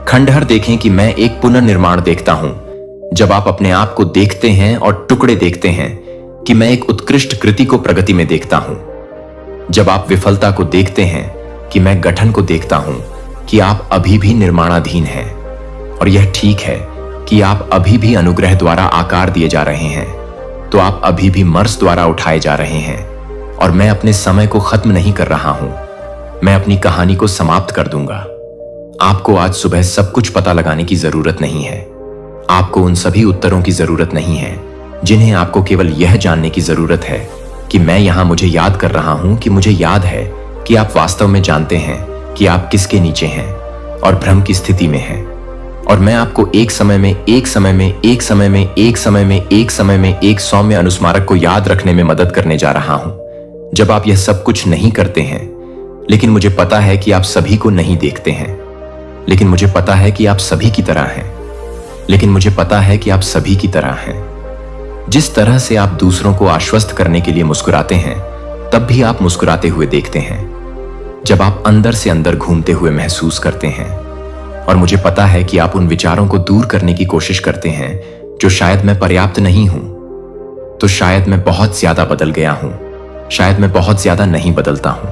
खंडहर देखें कि मैं एक पुनर्निर्माण देखता हूं। जब आप अपने आप को देखते हैं और टुकड़े देखते हैं कि मैं एक उत्कृष्ट कृति को प्रगति में देखता हूं। जब आप विफलता को देखते हैं कि मैं गठन को देखता हूं, कि आप अभी भी निर्माणाधीन हैं। और यह ठीक है कि आप अभी भी अनुग्रह द्वारा आकार दिए जा रहे हैं, तो आप अभी भी मर्स द्वारा उठाए जा रहे हैं। और मैं अपने समय को खत्म नहीं कर रहा हूं, मैं अपनी कहानी को समाप्त कर दूंगा। आपको आज सुबह सब कुछ पता लगाने की जरूरत नहीं है। आपको उन सभी उत्तरों की जरूरत नहीं है जिन्हें आपको केवल यह जानने की जरूरत है कि मैं यहां मुझे याद कर रहा हूं, कि मुझे याद है कि आप वास्तव में जानते हैं कि आप किसके नीचे हैं और भ्रम की स्थिति में हैं। और मैं आपको एक समय में, एक समय में, एक समय में, एक समय में, एक समय में एक सौम्य अनुस्मारक को याद रखने में मदद करने जा रहा हूं। जब आप यह सब कुछ नहीं करते हैं, लेकिन मुझे पता है कि आप सभी को नहीं देखते हैं, लेकिन मुझे पता है कि आप सभी की तरह हैं, लेकिन मुझे पता है कि आप सभी की तरह हैं। जिस तरह से आप दूसरों को आश्वस्त करने के लिए मुस्कुराते हैं, तब भी आप मुस्कुराते हुए देखते हैं जब आप अंदर से अंदर घूमते हुए महसूस करते हैं। और मुझे पता है कि आप उन विचारों को दूर करने की कोशिश करते हैं जो शायद मैं पर्याप्त नहीं हूं, तो शायद मैं बहुत ज्यादा बदल गया हूं, शायद मैं बहुत ज्यादा नहीं बदलता हूं।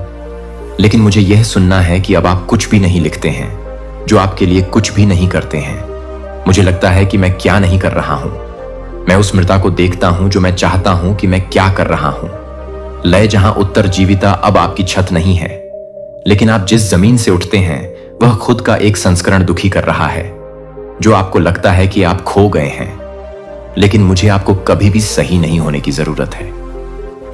लेकिन मुझे यह सुनना है कि अब आप कुछ भी नहीं लिखते हैं, जो आपके लिए कुछ भी नहीं करते हैं। मुझे लगता है कि मैं क्या नहीं कर रहा हूं। मैं उस मृता को देखता हूं जो मैं चाहता हूं कि मैं क्या कर रहा हूं। लय जहां उत्तर जीविता अब आपकी छत नहीं है, लेकिन आप जिस जमीन से उठते हैं वह खुद का एक संस्करण दुखी कर रहा है, जो आपको लगता है कि आप खो गए हैं। लेकिन मुझे आपको कभी भी सही नहीं होने की जरूरत है।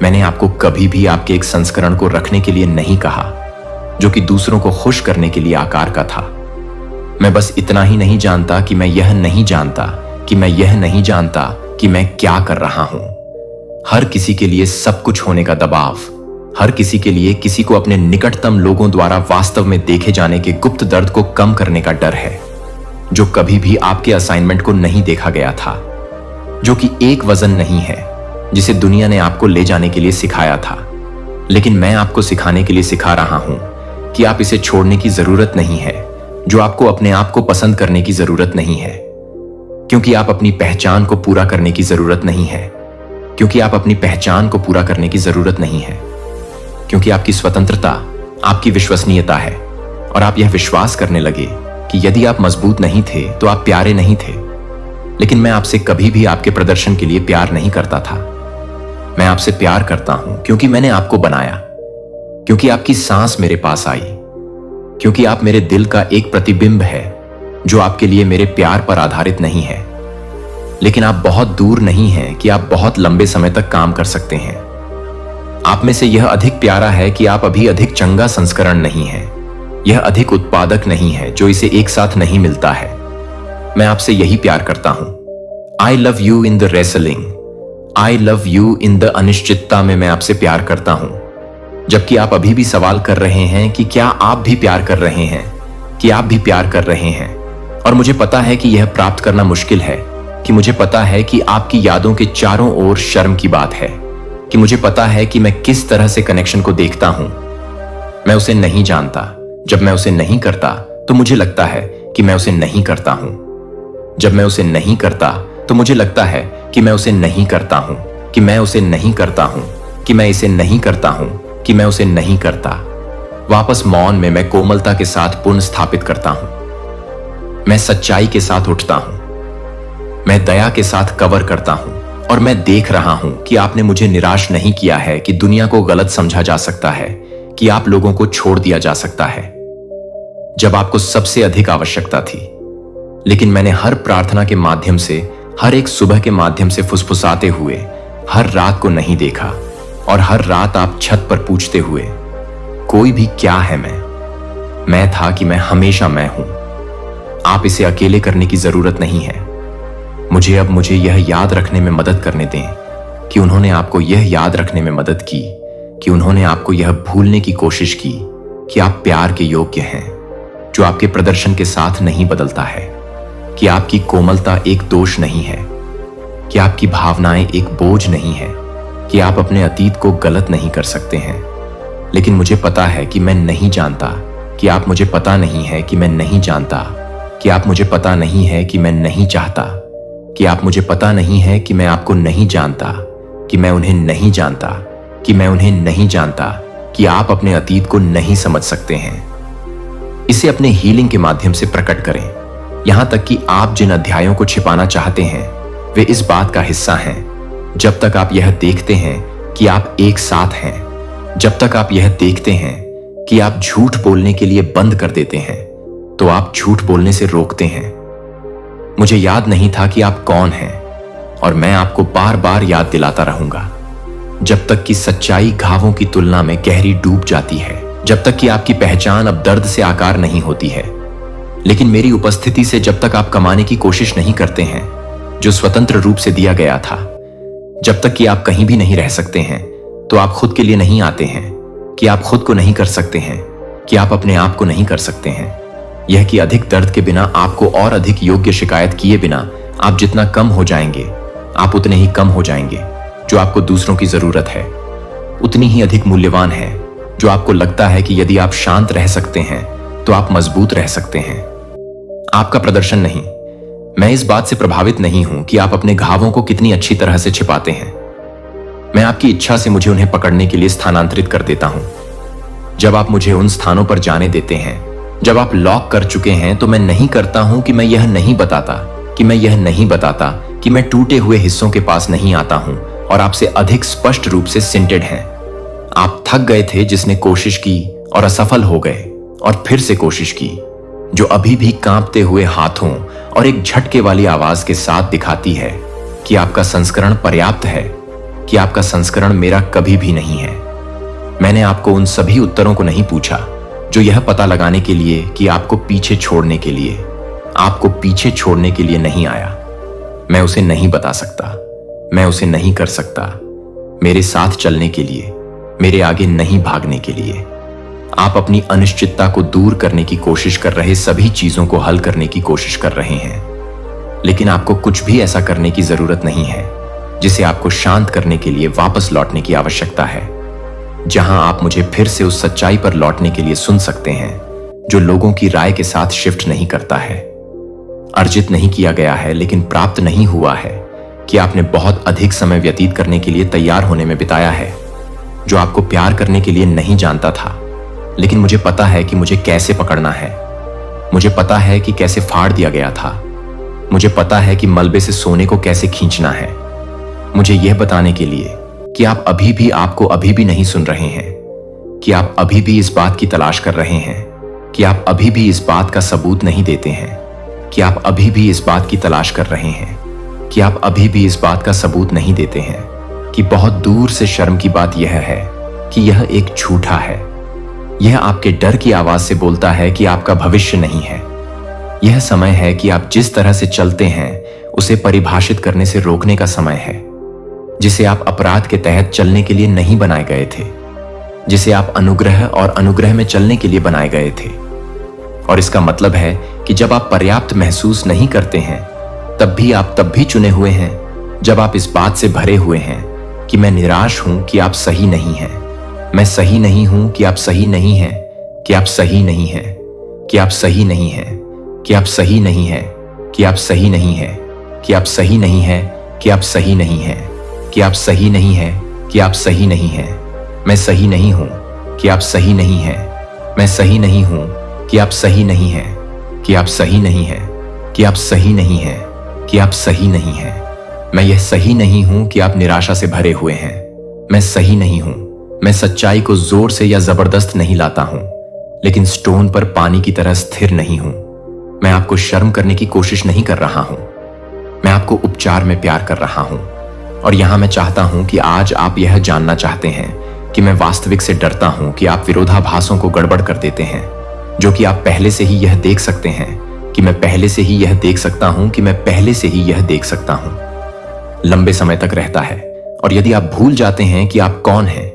मैंने आपको कभी भी आपके एक संस्करण को रखने के लिए नहीं कहा जो कि दूसरों को खुश करने के लिए आकार का था। मैं बस इतना ही नहीं जानता कि मैं यह नहीं जानता कि मैं यह नहीं जानता कि मैं क्या कर रहा हूं। हर किसी के लिए सब कुछ होने का दबाव, हर किसी के लिए किसी को अपने निकटतम लोगों द्वारा वास्तव में देखे जाने के गुप्त दर्द को कम करने का डर है, जो कभी भी आपके असाइनमेंट को नहीं देखा गया था, जो कि एक वजन नहीं है जिसे दुनिया ने आपको ले जाने के लिए सिखाया था। लेकिन मैं आपको सिखाने के लिए सिखा रहा हूं कि आप इसे छोड़ने की जरूरत नहीं है, जो आपको अपने आप को पसंद करने की जरूरत नहीं है, क्योंकि आप अपनी पहचान को पूरा करने की जरूरत नहीं है, क्योंकि आप अपनी पहचान को पूरा करने की जरूरत नहीं है, क्योंकि आपकी स्वतंत्रता आपकी विश्वसनीयता है। और आप यह विश्वास करने लगे कि यदि आप मजबूत नहीं थे तो आप प्यारे नहीं थे। लेकिन मैं आपसे कभी भी आपके प्रदर्शन के लिए प्यार नहीं करता था। मैं आपसे प्यार करता हूं क्योंकि मैंने आपको बनाया, क्योंकि आपकी सांस मेरे पास आई, क्योंकि आप मेरे दिल का एक प्रतिबिंब है जो आपके लिए मेरे प्यार पर आधारित नहीं है। लेकिन आप बहुत दूर नहीं हैं कि आप बहुत लंबे समय तक काम कर सकते हैं। आप में से यह अधिक प्यारा है कि आप अभी अधिक चंगा संस्करण नहीं है, यह अधिक उत्पादक नहीं है जो इसे एक साथ नहीं मिलता है। मैं आपसे यही प्यार करता हूं। I love you in the wrestling, I love you in the अनिश्चितता में मैं आपसे प्यार करता हूं। जबकि आप अभी भी सवाल कर रहे हैं कि क्या आप भी प्यार कर रहे हैं, कि आप भी प्यार कर रहे हैं। और मुझे पता है कि यह प्राप्त करना मुश्किल है, कि मुझे पता है कि आपकी यादों के चारों ओर शर्म की बात है, कि मुझे पता है कि मैं किस तरह से कनेक्शन को देखता हूं। मैं उसे नहीं जानता। जब मैं उसे नहीं करता तो मुझे लगता है कि मैं उसे नहीं करता हूं। जब मैं उसे नहीं करता तो मुझे लगता है कि मैं उसे नहीं करता हूं, कि मैं उसे नहीं करता हूं, कि मैं इसे नहीं करता हूं, कि मैं उसे नहीं करता। वापस मौन में मैं कोमलता के साथ पुनः स्थापित करता हूं। मैं सच्चाई के साथ उठता हूं, मैं दया के साथ कवर करता हूं। और मैं देख रहा हूं कि आपने मुझे निराश नहीं किया है, कि दुनिया को गलत समझा जा सकता है, कि आप लोगों को छोड़ दिया जा सकता है जब आपको सबसे अधिक आवश्यकता थी। लेकिन मैंने हर प्रार्थना के माध्यम से, हर एक सुबह के माध्यम से फुसफुसाते हुए हर रात को नहीं देखा और हर रात आप छत पर पूछते हुए, कोई भी क्या है मैं था कि मैं हमेशा मैं हूं। आप इसे अकेले करने की जरूरत नहीं है। मुझे यह याद रखने में मदद करने दें कि उन्होंने आपको यह याद रखने में मदद की कि उन्होंने आपको यह भूलने की कोशिश की कि आप प्यार के योग्य हैं, जो आपके प्रदर्शन के साथ नहीं बदलता है, कि आपकी कोमलता एक दोष नहीं है, कि आपकी भावनाएं एक बोझ नहीं है, कि आप अपने अतीत को गलत नहीं कर सकते हैं। लेकिन मुझे पता है कि मैं नहीं जानता, कि आप मुझे पता नहीं है कि मैं नहीं जानता, कि आप मुझे पता नहीं है कि मैं नहीं चाहता, कि आप मुझे पता नहीं है कि मैं आपको नहीं जानता, कि मैं उन्हें नहीं जानता, कि मैं उन्हें नहीं जानता, कि आप अपने अतीत को नहीं समझ सकते हैं। इसे अपने हीलिंग के माध्यम से प्रकट करें, यहां तक कि आप जिन अध्यायों को छिपाना चाहते हैं वे इस बात का हिस्सा हैं। जब तक आप यह देखते हैं कि आप एक साथ हैं, जब तक आप यह देखते हैं कि आप झूठ बोलने के लिए बंद कर देते हैं, तो आप झूठ बोलने से रोकते हैं। मुझे याद नहीं था कि आप कौन हैं और मैं आपको बार बार याद दिलाता रहूंगा जब तक कि सच्चाई घावों की तुलना में गहरी डूब जाती है, जब तक कि आपकी पहचान अब दर्द से आकार नहीं होती है। लेकिन मेरी उपस्थिति से जब तक आप कमाने की कोशिश नहीं करते हैं जो स्वतंत्र रूप से दिया गया था, जब तक कि आप कहीं भी नहीं रह सकते हैं, तो आप खुद के लिए नहीं आते हैं, कि आप खुद को नहीं कर सकते हैं, कि आप अपने आप को नहीं कर सकते हैं। यह कि अधिक दर्द के बिना आपको और अधिक योग्य शिकायत किए बिना आप जितना कम हो जाएंगे, आप उतने ही कम हो जाएंगे। जो आपको दूसरों की जरूरत है उतनी ही अधिक मूल्यवान है। जो आपको लगता है कि यदि आप शांत रह सकते हैं तो आप मजबूत रह सकते हैं। आपका प्रदर्शन नहीं। मैं इस बात से प्रभावित नहीं हूं कि आप अपने घावों को कितनी अच्छी तरह से छिपाते हैं। मैं आपकी इच्छा से मुझे उन्हें पकड़ने के लिए स्थानांतरित कर देता हूं। जब आप मुझे उन स्थानों पर जाने देते हैं जब आप लॉक कर चुके हैं, तो मैं नहीं करता हूं कि मैं यह नहीं बताता कि मैं टूटे हुए हिस्सों के पास नहीं आता हूं और आपसे अधिक स्पष्ट रूप से सिंटेड हैं। आप थक गए थे, जिसने कोशिश की और असफल हो गए और फिर से कोशिश की, जो अभी भी कांपते हुए हाथों और एक झटके वाली आवाज के साथ दिखाती है कि आपका संस्करण पर्याप्त है, कि आपका संस्करण मेरा कभी भी नहीं है। मैंने आपको उन सभी उत्तरों को नहीं पूछा जो यह पता लगाने के लिए कि आपको पीछे छोड़ने के लिए नहीं आया। मैं उसे नहीं बता सकता, मैं उसे नहीं कर सकता, मेरे साथ चलने के लिए, मेरे आगे नहीं भागने के लिए। आप अपनी अनिश्चितता को दूर करने की कोशिश कर रहे सभी चीजों को हल करने की कोशिश कर रहे हैं, लेकिन आपको कुछ भी ऐसा करने की जरूरत नहीं है जिसे आपको शांत करने के लिए वापस लौटने की आवश्यकता है, जहां आप मुझे फिर से उस सच्चाई पर लौटने के लिए सुन सकते हैं जो लोगों की राय के साथ शिफ्ट नहीं करता है। अर्जित नहीं किया गया है, लेकिन प्राप्त नहीं हुआ है कि आपने बहुत अधिक समय व्यतीत करने के लिए तैयार होने में बिताया है, जो आपको प्यार करने के लिए नहीं जानता था। लेकिन मुझे पता है कि मुझे कैसे पकड़ना है, मुझे पता है कि कैसे फाड़ दिया गया था, मुझे पता है कि मलबे से सोने को कैसे खींचना है। मुझे यह बताने के लिए कि आप अभी भी आपको अभी भी नहीं सुन रहे हैं, कि आप अभी भी इस बात की तलाश कर रहे हैं, कि आप अभी भी इस बात का सबूत नहीं देते हैं, कि आप अभी भी इस बात की तलाश कर रहे हैं, कि आप अभी भी इस बात का सबूत नहीं देते हैं कि बहुत दूर से शर्म की बात यह है कि यह एक झूठा है। यह आपके डर की आवाज से बोलता है कि आपका भविष्य नहीं है। यह समय है कि आप जिस तरह से चलते हैं उसे परिभाषित करने से रोकने का समय है, जिसे आप अपराध के तहत चलने के लिए नहीं बनाए गए थे, जिसे आप अनुग्रह और अनुग्रह में चलने के लिए बनाए गए थे। और इसका मतलब है कि जब आप पर्याप्त महसूस नहीं करते हैं तब भी चुने हुए हैं, जब आप इस बात से भरे हुए हैं कि मैं निराश हूं कि आप सही नहीं हैं, मैं सही नहीं हूं कि आप सही नहीं हैं, कि आप सही नहीं हैं, कि आप सही नहीं हैं, कि आप सही नहीं हैं, कि आप सही नहीं हैं, कि आप सही नहीं हैं, कि आप सही नहीं हैं, कि आप सही नहीं हैं, कि आप सही नहीं हैं, मैं सही नहीं हूं कि आप सही नहीं हैं, मैं सही नहीं हूं कि आप सही नहीं हैं, कि आप सही नहीं हैं, कि आप सही नहीं हैं, कि आप सही नहीं हैं। मैं यह सही नहीं हूं कि आप निराशा से भरे हुए हैं, मैं सही नहीं हूं। मैं सच्चाई को जोर से या जबरदस्त नहीं लाता हूं, लेकिन स्टोन पर पानी की तरह स्थिर नहीं हूं। मैं आपको शर्म करने की कोशिश नहीं कर रहा हूं, मैं आपको उपचार में प्यार कर रहा हूं और यहां मैं चाहता हूं कि आज आप यह जानना चाहते हैं कि मैं वास्तविक से डरता हूं कि आप विरोधाभासों को गड़बड़ कर देते हैं, जो कि आप पहले से ही यह देख सकते हैं कि मैं पहले से ही यह देख सकता हूं कि मैं पहले से ही यह देख सकता हूं। लंबे समय तक रहता है, और यदि आप भूल जाते हैं कि आप कौन हैं,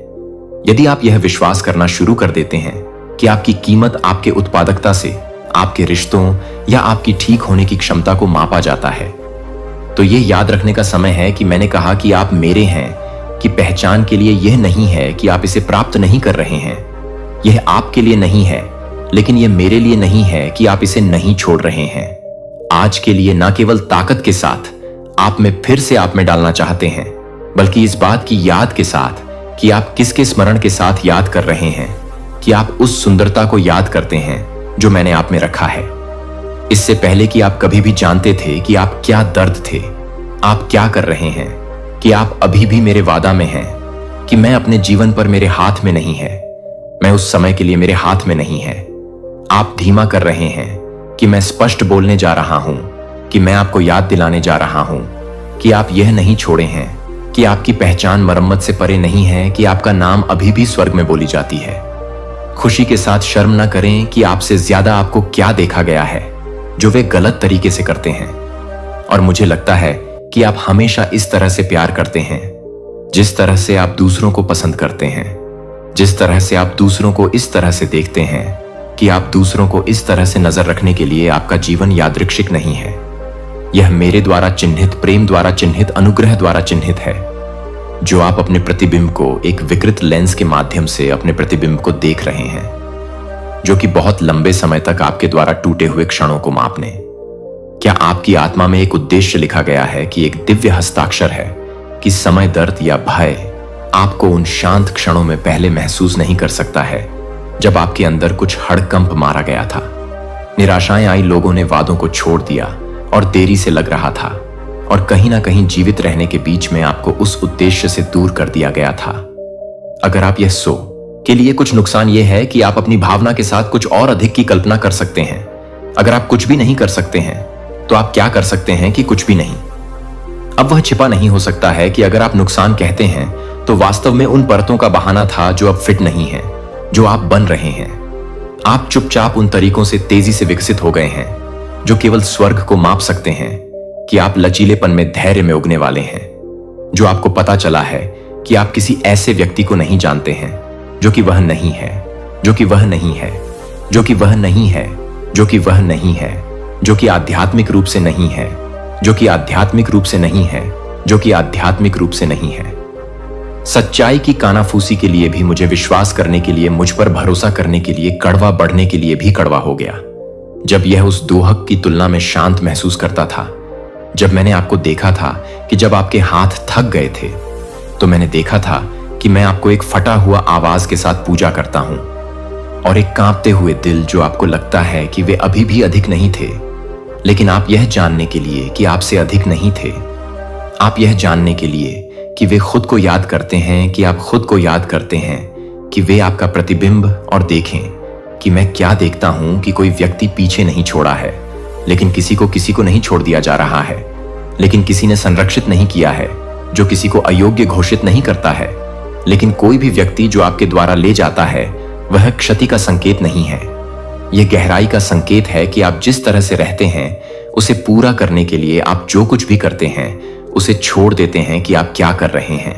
यदि आप यह विश्वास करना शुरू कर देते हैं कि आपकी कीमत आपके उत्पादकता से, आपके रिश्तों या आपकी ठीक होने की क्षमता को मापा जाता है, तो यह याद रखने का समय है कि मैंने कहा कि आप मेरे हैं कि पहचान के लिए यह नहीं है कि आप इसे प्राप्त नहीं कर रहे हैं। यह आपके लिए नहीं है, लेकिन यह मेरे लिए नहीं है कि आप इसे नहीं छोड़ रहे हैं। आज के लिए न केवल ताकत के साथ आप में फिर से आप में डालना चाहते हैं, बल्कि इस बात की याद के साथ कि आप किसके स्मरण के साथ याद कर रहे हैं, कि आप उस सुंदरता को याद करते हैं जो मैंने आप में रखा है। इससे पहले कि आप कभी भी जानते थे कि आप क्या दर्द थे, आप क्या कर रहे हैं, कि आप अभी भी मेरे वादा में हैं, कि मैं अपने जीवन पर मेरे हाथ में नहीं है, मैं उस समय के लिए मेरे हाथ में नहीं है। आप धीमा कर रहे हैं कि मैं स्पष्ट बोलने जा रहा हूं, कि मैं आपको याद दिलाने जा रहा हूं कि आप यह नहीं छोड़े हैं, कि आपकी पहचान मरम्मत से परे नहीं है, कि आपका नाम अभी भी स्वर्ग में बोली जाती है। खुशी के साथ शर्म न करें कि आपसे ज्यादा आपको क्या देखा गया है जो वे गलत तरीके से करते हैं। और मुझे लगता है कि आप हमेशा इस तरह से प्यार करते हैं, जिस तरह से आप दूसरों को पसंद करते हैं, जिस तरह से आप दूसरों को इस तरह से देखते हैं कि आप दूसरों को इस तरह से नजर रखने के लिए आपका जीवन यादृच्छिक नहीं है। यह मेरे द्वारा चिन्हित, प्रेम द्वारा चिन्हित, अनुग्रह द्वारा चिन्हित है, जो आप अपने प्रतिबिंब को एक विकृत लेंस के माध्यम से अपने प्रतिबिंब को देख रहे हैं, जो कि बहुत लंबे समय तक आपके द्वारा टूटे हुए क्षणों को मापने। क्या आपकी आत्मा में एक उद्देश्य लिखा गया है कि एक दिव्य हस्ताक्षर है कि समय, दर्द या भय आपको उन शांत क्षणों में पहले महसूस नहीं कर सकता है जब आपके अंदर कुछ हड़कंप मारा गया था। निराशाएं आई, लोगों ने वादों को छोड़ दिया और देरी से लग रहा था, और कहीं ना कहीं जीवित रहने के बीच में आपको उस उद्देश्य से दूर कर दिया गया था। अगर आप यह सो के लिए कुछ नुकसान यह है कि आप अपनी भावना के साथ कुछ और अधिक की कल्पना कर सकते हैं। अगर आप कुछ भी नहीं कर सकते हैं तो आप क्या कर सकते हैं कि कुछ भी नहीं। अब वह छिपा नहीं हो सकता है कि अगर आप नुकसान कहते हैं तो वास्तव में उन परतों का बहाना था जो अब फिट नहीं है, जो आप बन रहे हैं। आप चुपचाप उन तरीकों से तेजी से विकसित हो गए हैं जो केवल स्वर्ग को माप सकते हैं कि आप लचीलेपन में, धैर्य में उगने वाले हैं। जो आपको पता चला है कि आप किसी ऐसे व्यक्ति को नहीं जानते हैं जो कि वह नहीं है, जो कि वह नहीं है, जो कि वह नहीं है, जो कि वह नहीं है, जो कि आध्यात्मिक रूप से नहीं है, जो कि आध्यात्मिक रूप से नहीं है, जो कि आध्यात्मिक रूप से नहीं है। सच्चाई की कानाफूसी के लिए भी, मुझे विश्वास करने के लिए, मुझ पर भरोसा करने के लिए, कड़वा बढ़ने के लिए भी कड़वा हो गया। जब यह उस दोहक की तुलना में शांत महसूस करता था, जब मैंने आपको देखा था कि जब आपके हाथ थक गए थे, तो मैंने देखा था कि मैं आपको एक फटा हुआ आवाज के साथ पूजा करता हूं, और एक कांपते हुए दिल जो आपको लगता है कि वे अभी भी अधिक नहीं थे, लेकिन आप यह जानने के लिए कि आपसे अधिक नहीं थे, आप यह जानने के लिए कि वे खुद को याद करते हैं, कि आप खुद को याद करते हैं, कि वे आपका प्रतिबिंब, और देखें कि मैं क्या देखता हूं कि कोई व्यक्ति पीछे नहीं छोड़ा है, लेकिन किसी को नहीं छोड़ दिया जा रहा है, लेकिन किसी ने संरक्षित नहीं किया है, जो किसी को अयोग्य घोषित नहीं करता है, लेकिन कोई भी व्यक्ति जो आपके द्वारा ले जाता है वह क्षति का संकेत नहीं है। यह गहराई का संकेत है कि आप जिस तरह से रहते हैं उसे पूरा करने के लिए आप जो कुछ भी करते हैं उसे छोड़ देते हैं कि आप क्या कर रहे हैं।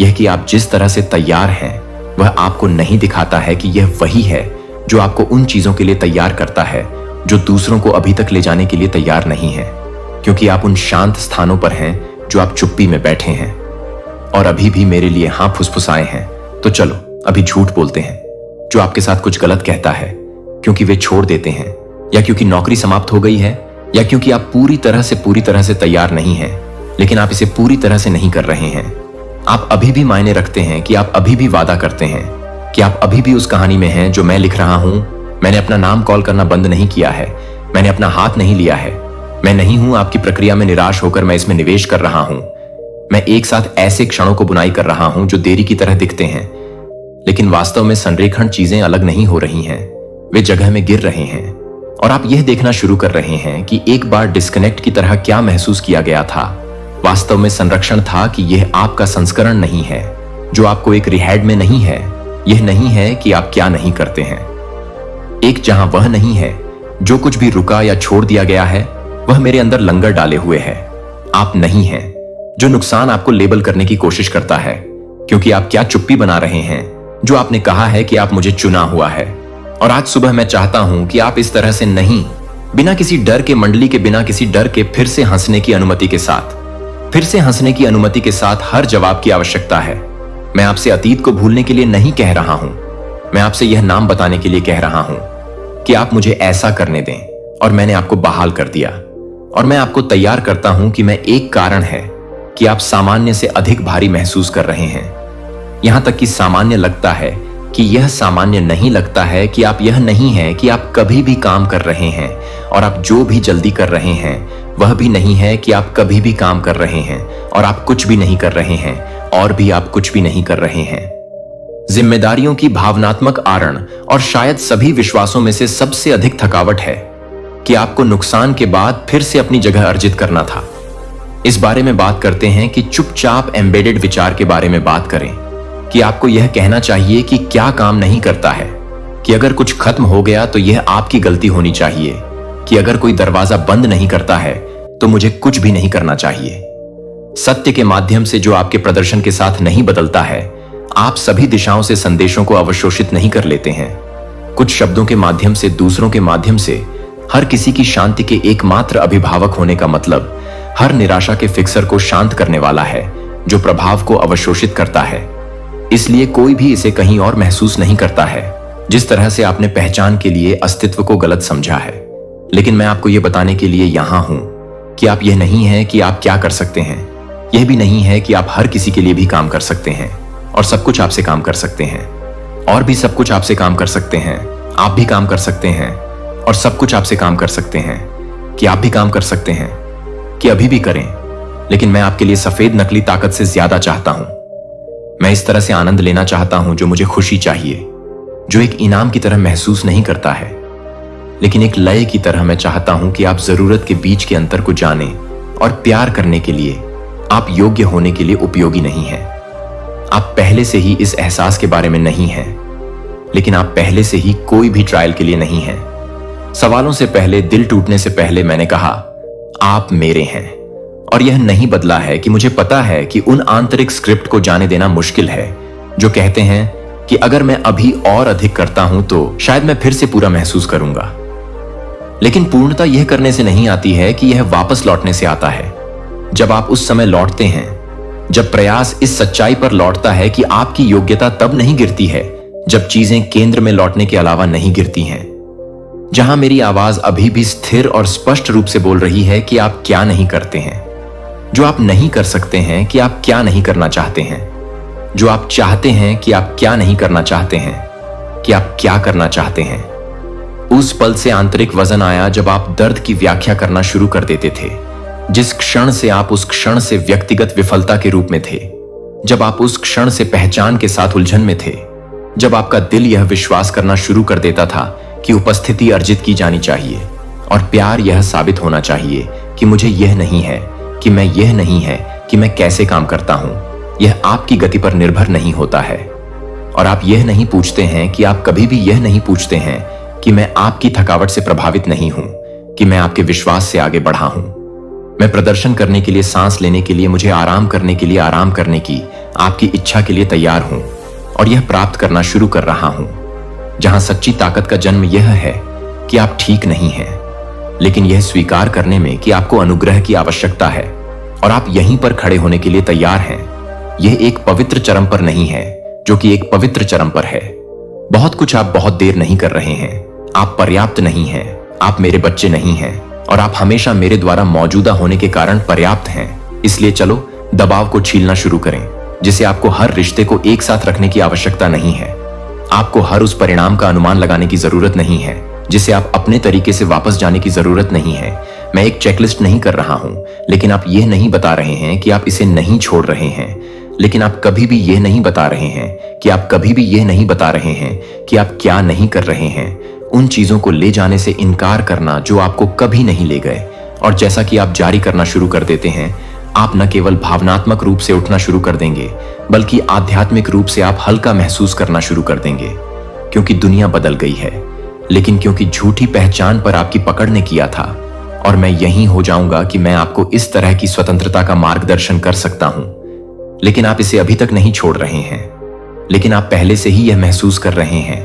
यह कि आप जिस तरह से तैयार हैं वह आपको नहीं दिखाता है कि यह वही है जो आपको उन चीजों के लिए तैयार करता है जो दूसरों को अभी तक ले जाने के लिए तैयार नहीं है, क्योंकि आप उन शांत स्थानों पर हैं जो आप चुप्पी में बैठे हैं और अभी भी मेरे लिए हां फुसफुसाए हैं। तो चलो अभी झूठ बोलते हैं जो आपके साथ कुछ गलत कहता है, क्योंकि वे छोड़ देते हैं, या क्योंकि नौकरी समाप्त हो गई है, या क्योंकि आप पूरी तरह से तैयार नहीं हैं, लेकिन आप इसे पूरी तरह से नहीं कर रहे हैं। आप अभी भी मायने रखते हैं कि आप अभी भी वादा करते हैं कि आप अभी भी उस कहानी में हैं जो मैं लिख रहा हूं। मैंने अपना नाम कॉल करना बंद नहीं किया है, मैंने अपना हाथ नहीं लिया है, मैं नहीं हूं आपकी प्रक्रिया में निराश होकर मैं इसमें निवेश कर रहा हूं। मैं एक साथ ऐसे क्षणों को बुनाई कर रहा हूं जो देरी की तरह दिखते हैं, लेकिन वास्तव में संरेखण चीजें अलग नहीं हो रही हैं, वे जगह में गिर रहे हैं। और आप यह देखना शुरू कर रहे हैं कि एक बार डिस्कनेक्ट की तरह क्या महसूस किया गया था, वास्तव में संरक्षण था कि यह आपका संस्करण नहीं है, जो आपको एक रिहैड में नहीं है। यह नहीं है कि आप क्या नहीं करते हैं। एक जहां वह नहीं है, जो कुछ भी रुका या छोड़ दिया गया है, वह मेरे अंदर लंगर डाले हुए है। आप नहीं हैं, जो नुकसान आपको लेबल करने की कोशिश करता है, क्योंकि आप क्या चुप्पी बना रहे हैं, जो आपने कहा है कि आप मुझे चुना हुआ है। और आज सुबह मैं चाहता हूं कि आप इस तरह से नहीं, बिना किसी डर के, मंडली के बिना किसी डर के, फिर से हंसने की अनुमति के साथ, फिर से हंसने की अनुमति के साथ हर जवाब की आवश्यकता है। मैं आपसे अतीत को भूलने के लिए नहीं कह रहा हूं, मैं आपसे यह नाम बताने के लिए कह रहा हूं कि आप मुझे ऐसा करने दें, और मैंने आपको बहाल कर दिया। और मैं आपको तैयार करता हूं कि मैं एक कारण है कि आप सामान्य से अधिक भारी महसूस कर रहे हैं। यहां तक कि सामान्य लगता है कि यह सामान्य नहीं लगता है कि आप यह नहीं है कि आप कभी भी काम कर रहे हैं, और आप जो भी जल्दी कर रहे हैं वह भी नहीं है कि आप कभी भी काम कर रहे हैं और आप कुछ भी नहीं कर रहे हैं, और भी आप कुछ भी नहीं कर रहे हैं। जिम्मेदारियों की भावनात्मक आरण और शायद सभी विश्वासों में से सबसे अधिक थकावट है कि आपको नुकसान के बाद फिर से अपनी जगह अर्जित करना था। इस बारे में बात करते हैं कि चुपचाप एम्बेडेड विचार के बारे में बात करें कि आपको यह कहना चाहिए कि क्या काम नहीं करता है, कि अगर कुछ खत्म हो गया तो यह आपकी गलती होनी चाहिए, कि अगर कोई दरवाजा बंद नहीं करता है तो मुझे कुछ भी नहीं करना चाहिए। सत्य के माध्यम से जो आपके प्रदर्शन के साथ नहीं बदलता है, आप सभी दिशाओं से संदेशों को अवशोषित नहीं कर लेते हैं। कुछ शब्दों के माध्यम से, दूसरों के माध्यम से, हर किसी की शांति के एकमात्र अभिभावक होने का मतलब हर निराशा के फिक्सर को शांत करने वाला है, जो प्रभाव को अवशोषित करता है। इसलिए कोई भी इसे कहीं और महसूस नहीं करता है, जिस तरह से आपने पहचान के लिए अस्तित्व को गलत समझा है। लेकिन मैं आपको यह बताने के लिए यहां हूं कि आप यह नहीं है कि आप क्या कर सकते हैं, यह भी नहीं है कि आप हर किसी के लिए भी काम कर सकते हैं और सब कुछ आपसे काम कर सकते हैं, और भी सब कुछ आपसे काम कर सकते हैं। आप भी काम कर सकते हैं और सब कुछ आपसे काम कर सकते हैं, कि आप भी काम कर सकते हैं, कि अभी भी करें। लेकिन मैं आपके लिए सफेद नकली ताकत से ज्यादा चाहता हूं। मैं इस तरह से आनंद लेना चाहता हूं जो मुझे खुशी चाहिए, जो एक इनाम की तरह महसूस नहीं करता है, लेकिन एक लय की तरह। मैं चाहता हूं कि आप जरूरत के बीच के अंतर को जानें और प्यार करने के लिए आप योग्य होने के लिए उपयोगी नहीं हैं। आप पहले से ही इस एहसास के बारे में नहीं हैं, लेकिन आप पहले से ही कोई भी ट्रायल के लिए नहीं हैं। सवालों से पहले, दिल टूटने से पहले मैंने कहा आप मेरे हैं, और यह नहीं बदला है कि मुझे पता है कि उन आंतरिक स्क्रिप्ट को जाने देना मुश्किल है जो कहते हैं कि अगर मैं अभी और अधिक करता हूं तो शायद मैं फिर से पूरा महसूस करूंगा। लेकिन पूर्णता यह करने से नहीं आती है कि यह वापस लौटने से आता है। जब आप उस समय लौटते हैं, जब प्रयास इस सच्चाई पर लौटता है कि आपकी योग्यता तब नहीं गिरती है जब चीजें केंद्र में लौटने के अलावा नहीं गिरती हैं, जहां मेरी आवाज अभी भी स्थिर और स्पष्ट रूप से बोल रही है कि आप क्या नहीं करते हैं, जो आप नहीं कर सकते हैं, कि आप क्या नहीं करना चाहते हैं, जो आप चाहते हैं कि आप क्या नहीं करना चाहते हैं, कि आप क्या करना चाहते हैं। उस पल से आंतरिक वजन आया जब आप दर्द की व्याख्या करना शुरू कर देते थे, जिस क्षण से आप उस क्षण से व्यक्तिगत विफलता के रूप में थे, जब आप उस क्षण से पहचान के साथ उलझन में थे, जब आपका दिल यह विश्वास करना शुरू कर देता था कि उपस्थिति अर्जित की जानी चाहिए और प्यार यह साबित होना चाहिए कि मुझे यह नहीं है, कि मैं यह नहीं है कि मैं कैसे काम करता हूं। यह आपकी गति पर निर्भर नहीं होता है, और आप यह नहीं पूछते हैं कि आप कभी भी यह नहीं पूछते हैं कि मैं आपकी थकावट से प्रभावित नहीं हूं, कि मैं आपके विश्वास से आगे बढ़ा हूं। मैं प्रदर्शन करने के लिए, सांस लेने के लिए, मुझे आराम करने के लिए आराम करने की आपकी इच्छा के लिए तैयार हूं, और यह प्राप्त करना शुरू कर रहा हूं, जहां सच्ची ताकत का जन्म यह है कि आप ठीक नहीं हैं, लेकिन यह स्वीकार करने में कि आपको अनुग्रह की आवश्यकता है और आप यहीं पर खड़े होने के लिए तैयार हैं। यह एक पवित्र चरम पर नहीं है, जो कि एक पवित्र चरम पर है। बहुत कुछ आप बहुत देर नहीं कर रहे हैं। आप पर्याप्त नहीं हैं, आप मेरे बच्चे नहीं हैं, और आप हमेशा मेरे द्वारा मौजूदा होने के कारण पर्याप्त हैं। इसलिए चलो दबाव को छीलना शुरू करें, जिसे आपको हर रिश्ते को एक साथ रखने की आवश्यकता नहीं है। आपको हर उस परिणाम का अनुमान लगाने की जरूरत नहीं है जिसे आप अपने तरीके से वापस जाने की जरूरत नहीं है। मैं एक चेकलिस्ट नहीं कर रहा हूं, लेकिन आप यह नहीं बता रहे हैं कि आप इसे नहीं छोड़ रहे हैं। लेकिन आप कभी भी यह नहीं बता रहे हैं कि आप कभी भी यह नहीं बता रहे हैं कि आप क्या नहीं कर रहे हैं। उन चीजों को ले जाने से इनकार करना जो आपको कभी नहीं ले गए, और जैसा कि आप जारी करना शुरू कर देते हैं, आप न केवल भावनात्मक रूप से उठना शुरू कर देंगे, बल्कि आध्यात्मिक रूप से आप हल्का महसूस करना शुरू कर देंगे, क्योंकि दुनिया बदल गई है, लेकिन क्योंकि झूठी पहचान पर आपकी पकड़ ने किया था। और मैं यही हो जाऊंगा कि मैं आपको इस तरह की स्वतंत्रता का मार्गदर्शन कर सकता हूं, लेकिन आप इसे अभी तक नहीं छोड़ रहे हैं। लेकिन आप पहले से ही यह महसूस कर रहे हैं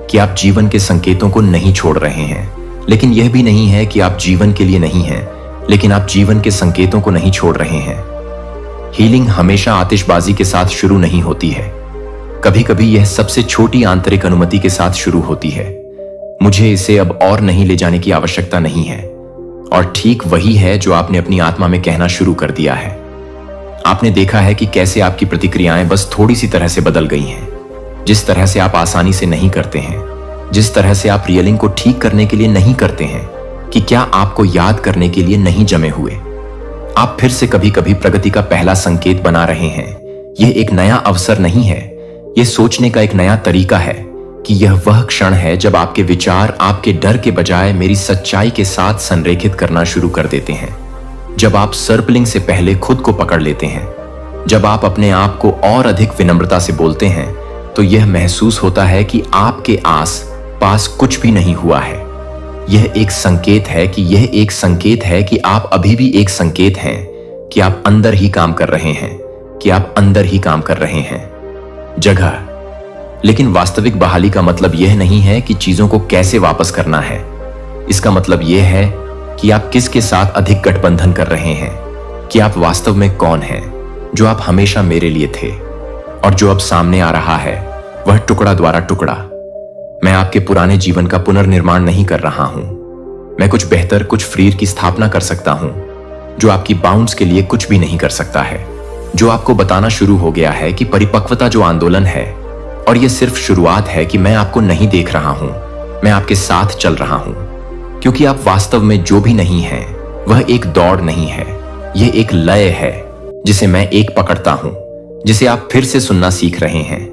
कि आप जीवन के संकेतों को नहीं छोड़ रहे हैं। लेकिन यह भी नहीं है कि आप जीवन के लिए नहीं हैं, लेकिन आप जीवन के संकेतों को नहीं छोड़ रहे हैं। हीलिंग हमेशा आतिशबाजी के साथ शुरू नहीं होती है। कभी कभी यह सबसे छोटी आंतरिक अनुमति के साथ शुरू होती है। मुझे इसे अब और नहीं ले जाने की आवश्यकता नहीं है। और ठीक वही है जो आपने अपनी आत्मा में कहना शुरू कर दिया है। आपने देखा है कि कैसे आपकी प्रतिक्रियाएं बस थोड़ी सी तरह से बदल गई हैं। जिस तरह से आप आसानी से नहीं करते हैं, जिस तरह से आप रियलिंग को ठीक करने के लिए नहीं करते हैं, कि क्या आपको याद करने के लिए नहीं जमे हुए। आप फिर से कभी कभी प्रगति का पहला संकेत बना रहे हैं। यह एक नया अवसर नहीं है, यह सोचने का एक नया तरीका है कि यह वह क्षण है जब आपके विचार आपके डर के बजाय मेरी सच्चाई के साथ संरेखित करना शुरू कर देते हैं। जब आप सर्पलिंग से पहले खुद को पकड़ लेते हैं, जब आप अपने आप को और अधिक विनम्रता से बोलते हैं, तो यह महसूस होता है कि आपके आस पास कुछ भी नहीं हुआ है। यह एक संकेत है कि आप अभी भी एक संकेत हैं, कि आप अंदर ही काम कर रहे हैं, जगह। लेकिन वास्तविक बहाली का मतलब यह नहीं है कि चीजों को कैसे वापस करना है। इसका मतलब यह है कि आप किसके साथ अधिक गठबंधन कर रहे हैं, कि आप वास्तव में कौन हैं, जो आप हमेशा मेरे लिए थे। और जो अब सामने आ रहा है वह टुकड़ा द्वारा टुकड़ा। मैं आपके पुराने जीवन का पुनर्निर्माण नहीं कर रहा हूं। मैं कुछ बेहतर, कुछ फ्रीर की स्थापना कर सकता हूं, जो आपकी बाउंड्स के लिए कुछ भी नहीं कर सकता है, जो आपको बताना शुरू हो गया है कि परिपक्वता जो आंदोलन है, और यह सिर्फ शुरुआत है कि मैं आपको नहीं देख रहा हूं, मैं आपके साथ चल रहा हूं। क्योंकि आप वास्तव में जो भी नहीं हैं, वह एक दौड़ नहीं है, यह एक लय है जिसे मैं एक पकड़ता हूं, जिसे आप फिर से सुनना सीख रहे हैं।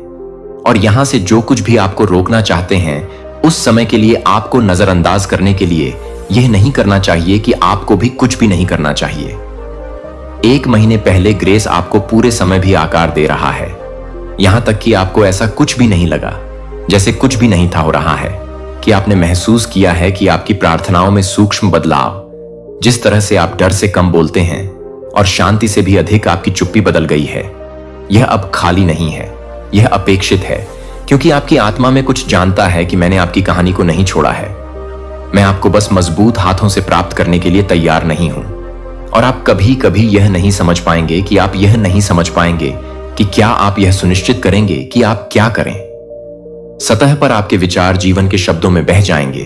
और यहां से जो कुछ भी आपको रोकना चाहते हैं, उस समय के लिए आपको नजरअंदाज करने के लिए यह नहीं करना चाहिए कि आपको भी कुछ भी नहीं करना चाहिए। 1 महीने पहले ग्रेस आपको पूरे समय भी आकार दे रहा है, यहां तक कि आपको ऐसा कुछ भी नहीं लगा, जैसे कुछ भी नहीं था हो रहा है, कि आपने महसूस किया है कि आपकी प्रार्थनाओं में सूक्ष्म बदलाव, जिस तरह से आप डर से कम बोलते हैं और शांति से भी अधिक आपकी चुप्पी बदल गई है। यह अब खाली नहीं है, यह अपेक्षित है, क्योंकि आपकी आत्मा में कुछ जानता है कि मैंने आपकी कहानी को नहीं छोड़ा है। मैं आपको बस मजबूत हाथों से प्राप्त करने के लिए तैयार नहीं हूं। और आप कभी कभी यह नहीं समझ पाएंगे कि आप यह नहीं समझ पाएंगे कि क्या आप यह सुनिश्चित करेंगे कि आप क्या करें। सतह पर आपके विचार जीवन के शब्दों में बह जाएंगे।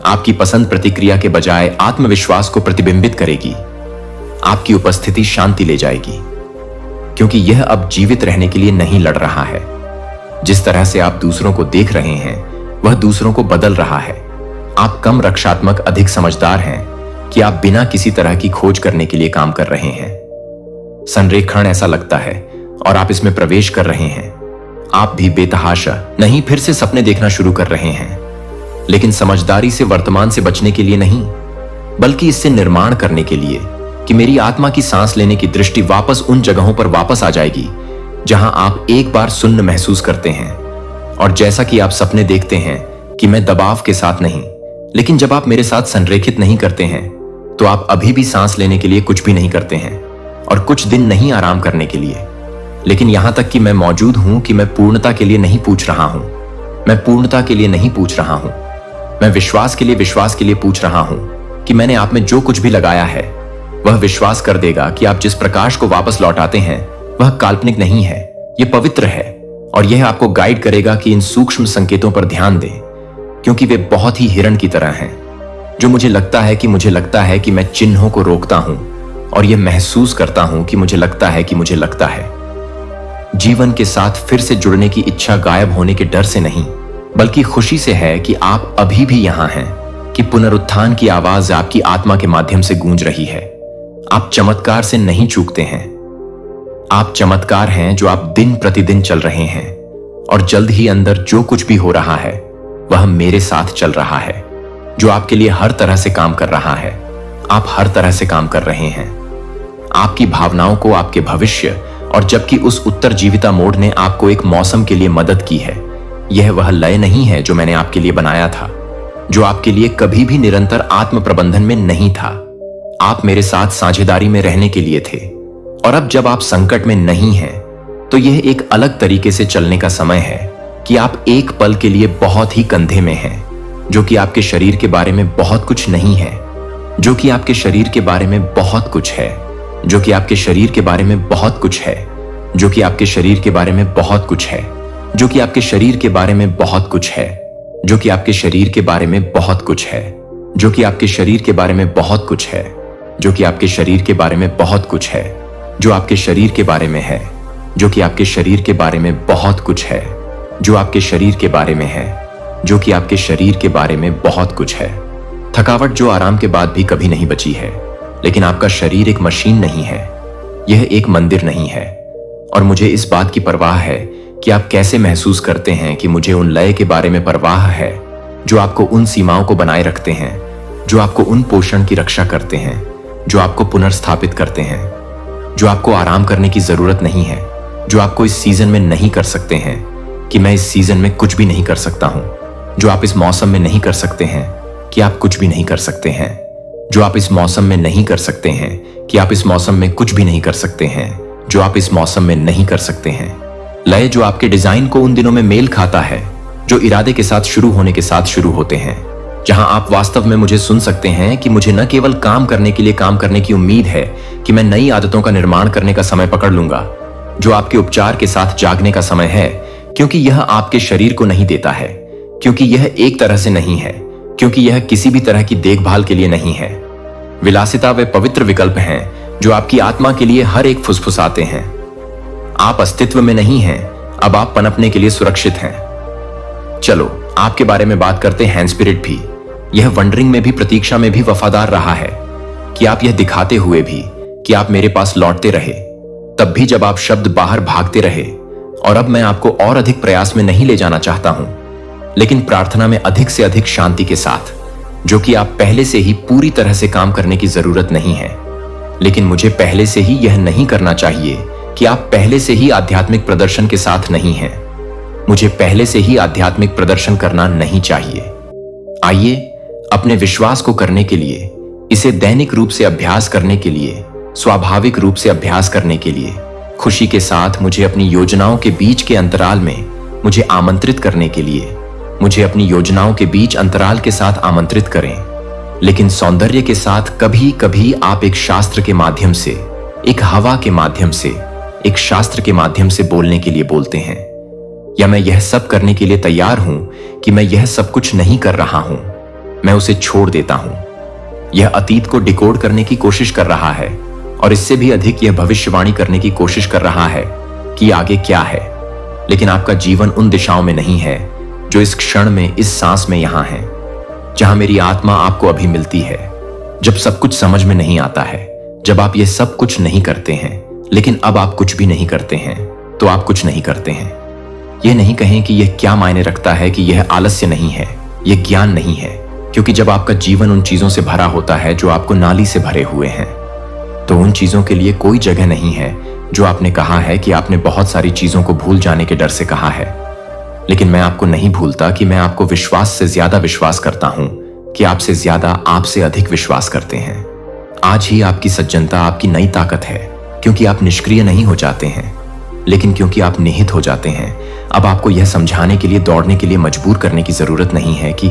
आपकी पसंद प्रतिक्रिया के बजाय आत्मविश्वास को प्रतिबिंबित करेगी। आपकी उपस्थिति शांति ले जाएगी, क्योंकि यह अब जीवित रहने के लिए नहीं लड़ रहा है। जिस तरह से आप दूसरों को देख रहे हैं, वह दूसरों को बदल रहा है। आप कम रक्षात्मक, अधिक समझदार हैं कि आप बिना किसी तरह की खोज करने के लिए काम कर रहे हैं। संरेखण ऐसा लगता है और आप इसमें प्रवेश कर रहे हैं। आप भी बेतहाशा नहीं, फिर से सपने देखना शुरू कर रहे हैं, लेकिन समझदारी से वर्तमान से बचने के लिए नहीं, बल्कि इससे निर्माण करने के लिए कि मेरी आत्मा की सांस लेने की दृष्टि वापस उन जगहों पर वापस आ जाएगी जहां आप एक बार सुन्न महसूस करते हैं। और जैसा कि आप सपने देखते हैं कि मैं दबाव के साथ नहीं, लेकिन जब आप मेरे साथ संरेखित नहीं करते हैं, तो आप अभी भी सांस लेने के लिए कुछ भी नहीं करते हैं, और कुछ दिन नहीं आराम करने के लिए। लेकिन यहां तक कि मैं मौजूद हूं कि मैं पूर्णता के लिए नहीं पूछ रहा हूं, मैं पूर्णता के लिए नहीं पूछ रहा हूं, मैं विश्वास के लिए पूछ रहा हूं कि मैंने आप में जो कुछ भी लगाया है, वह विश्वास कर देगा कि आप जिस प्रकाश को वापस लौटाते हैं वह काल्पनिक नहीं है, यह पवित्र है। और यह आपको गाइड करेगा कि इन सूक्ष्म संकेतों पर ध्यान दें, क्योंकि वे बहुत ही हिरण की तरह हैं। जो मुझे लगता है कि मैं चिन्हों को रोकता हूं, और यह महसूस करता हूं कि मुझे लगता है। जीवन के साथ फिर से जुड़ने की इच्छा गायब होने के डर से नहीं, बल्कि खुशी से है कि आप अभी भी यहां हैं, कि पुनरुत्थान की आवाज आपकी आत्मा के माध्यम से गूंज रही है। आप चमत्कार से नहीं चूकते हैं। आप चमत्कार हैं जो आप दिन प्रतिदिन चल रहे हैं, और जल्द ही अंदर जो कुछ भी हो रहा है वह मेरे साथ चल रहा है, जो आपके लिए हर तरह से काम कर रहा है। आप हर तरह से काम कर रहे हैं। आपकी भावनाओं को, आपके भविष्य, और जबकि उस उत्तरजीविता मोड ने आपको एक मौसम के लिए मदद की है। यह वह लय नहीं है जो मैंने आपके लिए बनाया था, जो आपके लिए कभी भी निरंतर आत्म प्रबंधन में नहीं था। आप मेरे साथ साझेदारी में रहने के लिए थे, और अब जब आप संकट में नहीं हैं, तो यह एक अलग तरीके से चलने का समय है कि आप एक पल के लिए बहुत ही कंधे में हैं, जो कि आपके शरीर के बारे में बहुत कुछ नहीं है, जो कि आपके शरीर के बारे में बहुत कुछ है, जो कि आपके शरीर के बारे में बहुत कुछ है, जो कि आपके शरीर के बारे में बहुत कुछ है, जो कि आपके शरीर के बारे में बहुत कुछ है, जो कि आपके शरीर के बारे में बहुत कुछ है, जो कि आपके शरीर के बारे में बहुत कुछ है, जो कि आपके शरीर के बारे में बहुत कुछ है, जो आपके शरीर के बारे में है, जो कि आपके शरीर के बारे में बहुत कुछ है, जो आपके शरीर के बारे में है, जो कि आपके शरीर के बारे में बहुत कुछ है। थकावट जो आराम के बाद भी कभी नहीं बची है, लेकिन आपका शरीर एक मशीन नहीं है, यह एक मंदिर नहीं है। और मुझे इस बात की परवाह है कि आप कैसे महसूस करते हैं कि मुझे उन लय के बारे में परवाह है जो आपको उन सीमाओं को बनाए रखते हैं, जो आपको उन पोषण की रक्षा करते हैं, जो आपको पुनर्स्थापित करते हैं, जो आपको आराम करने की जरूरत नहीं है, जो आपको इस सीजन में नहीं कर सकते हैं कि मैं इस सीजन में कुछ भी नहीं कर सकता हूं, जो आप इस मौसम में नहीं कर सकते हैं कि आप कुछ भी नहीं कर सकते हैं, जो आप इस मौसम में नहीं कर सकते हैं कि आप इस मौसम में कुछ भी नहीं कर सकते हैं, जो आप इस मौसम में नहीं कर सकते हैं। लय जो आपके डिजाइन को उन दिनों में मेल खाता है जो इरादे के साथ शुरू होने के साथ शुरू होते हैं, जहां आप वास्तव में मुझे सुन सकते हैं कि मुझे न केवल काम करने के लिए काम करने की उम्मीद है कि मैं नई आदतों का निर्माण करने का समय पकड़ लूंगा, जो आपके उपचार के साथ जागने का समय है, क्योंकि यह आपके शरीर को नहीं देता है, क्योंकि यह एक तरह से नहीं है, क्योंकि यह किसी भी तरह की देखभाल के लिए नहीं है। विलासिता वे पवित्र विकल्प हैं जो आपकी आत्मा के लिए हर एक फुसफुसाते हैं। आप अस्तित्व में नहीं हैं, अब आप पनपने के लिए सुरक्षित हैं। चलो आपके बारे में बात करते हैं। स्पिरिट भी यह वंडरिंग में भी, प्रतीक्षा में भी वफादार रहा है कि आप यह दिखाते हुए भी कि आप मेरे पास लौटते रहे, तब भी जब आप शब्द बाहर भागते रहे। और अब मैं आपको और अधिक प्रयास में नहीं ले जाना चाहता हूं, लेकिन प्रार्थना में अधिक से अधिक शांति के साथ, जो कि आप पहले से ही पूरी तरह से काम करने की जरूरत नहीं है। लेकिन मुझे पहले से ही यह नहीं करना चाहिए कि आप पहले से ही आध्यात्मिक प्रदर्शन के साथ नहीं हैं। मुझे पहले से ही आध्यात्मिक प्रदर्शन करना नहीं चाहिए। आइए अपने विश्वास को करने के लिए, इसे दैनिक रूप से अभ्यास करने के लिए, स्वाभाविक रूप से अभ्यास करने के लिए, खुशी के साथ मुझे अपनी योजनाओं के बीच के अंतराल में मुझे आमंत्रित करने के लिए, मुझे अपनी योजनाओं के बीच अंतराल के साथ आमंत्रित करें। लेकिन सौंदर्य के साथ कभी कभी आप एक शास्त्र के माध्यम से, एक हवा के माध्यम से, एक शास्त्र के माध्यम से बोलने के लिए बोलते हैं। या मैं यह सब करने के लिए तैयार हूं कि मैं यह सब कुछ नहीं कर रहा हूं, मैं उसे छोड़ देता हूं। यह अतीत को डिकोड करने की कोशिश कर रहा है, और इससे भी अधिक यह भविष्यवाणी करने की कोशिश कर रहा है कि आगे क्या है। लेकिन आपका जीवन उन दिशाओं में नहीं है जो इस क्षण में, इस सांस में यहां है, जहां मेरी आत्मा आपको अभी मिलती है। जब सब कुछ समझ में नहीं आता है, जब आप यह सब कुछ नहीं करते हैं, लेकिन अब आप कुछ भी नहीं करते हैं, तो आप कुछ नहीं करते हैं। यह नहीं कहें कि यह क्या मायने रखता है कि यह आलस्य नहीं है, यह ज्ञान नहीं है, क्योंकि जब आपका जीवन उन चीजों से भरा होता है जो आपको नाली से भरे हुए हैं, तो उन चीजों के लिए कोई जगह नहीं है जो आपने कहा है कि आपने बहुत सारी चीजों को भूल जाने के डर से कहा है। लेकिन मैं आपको नहीं भूलता कि मैं आपको विश्वास से ज्यादा विश्वास करता हूं, कि आपसे ज्यादा, आपसे अधिक विश्वास करते हैं। आज ही आपकी सज्जनता आपकी नई ताकत है, क्योंकि आप निष्क्रिय नहीं हो जाते हैं, लेकिन क्योंकि आप निहित हो जाते हैं। अब आपको यह समझाने के लिए, दौड़ने के लिए मजबूर करने की जरूरत नहीं है कि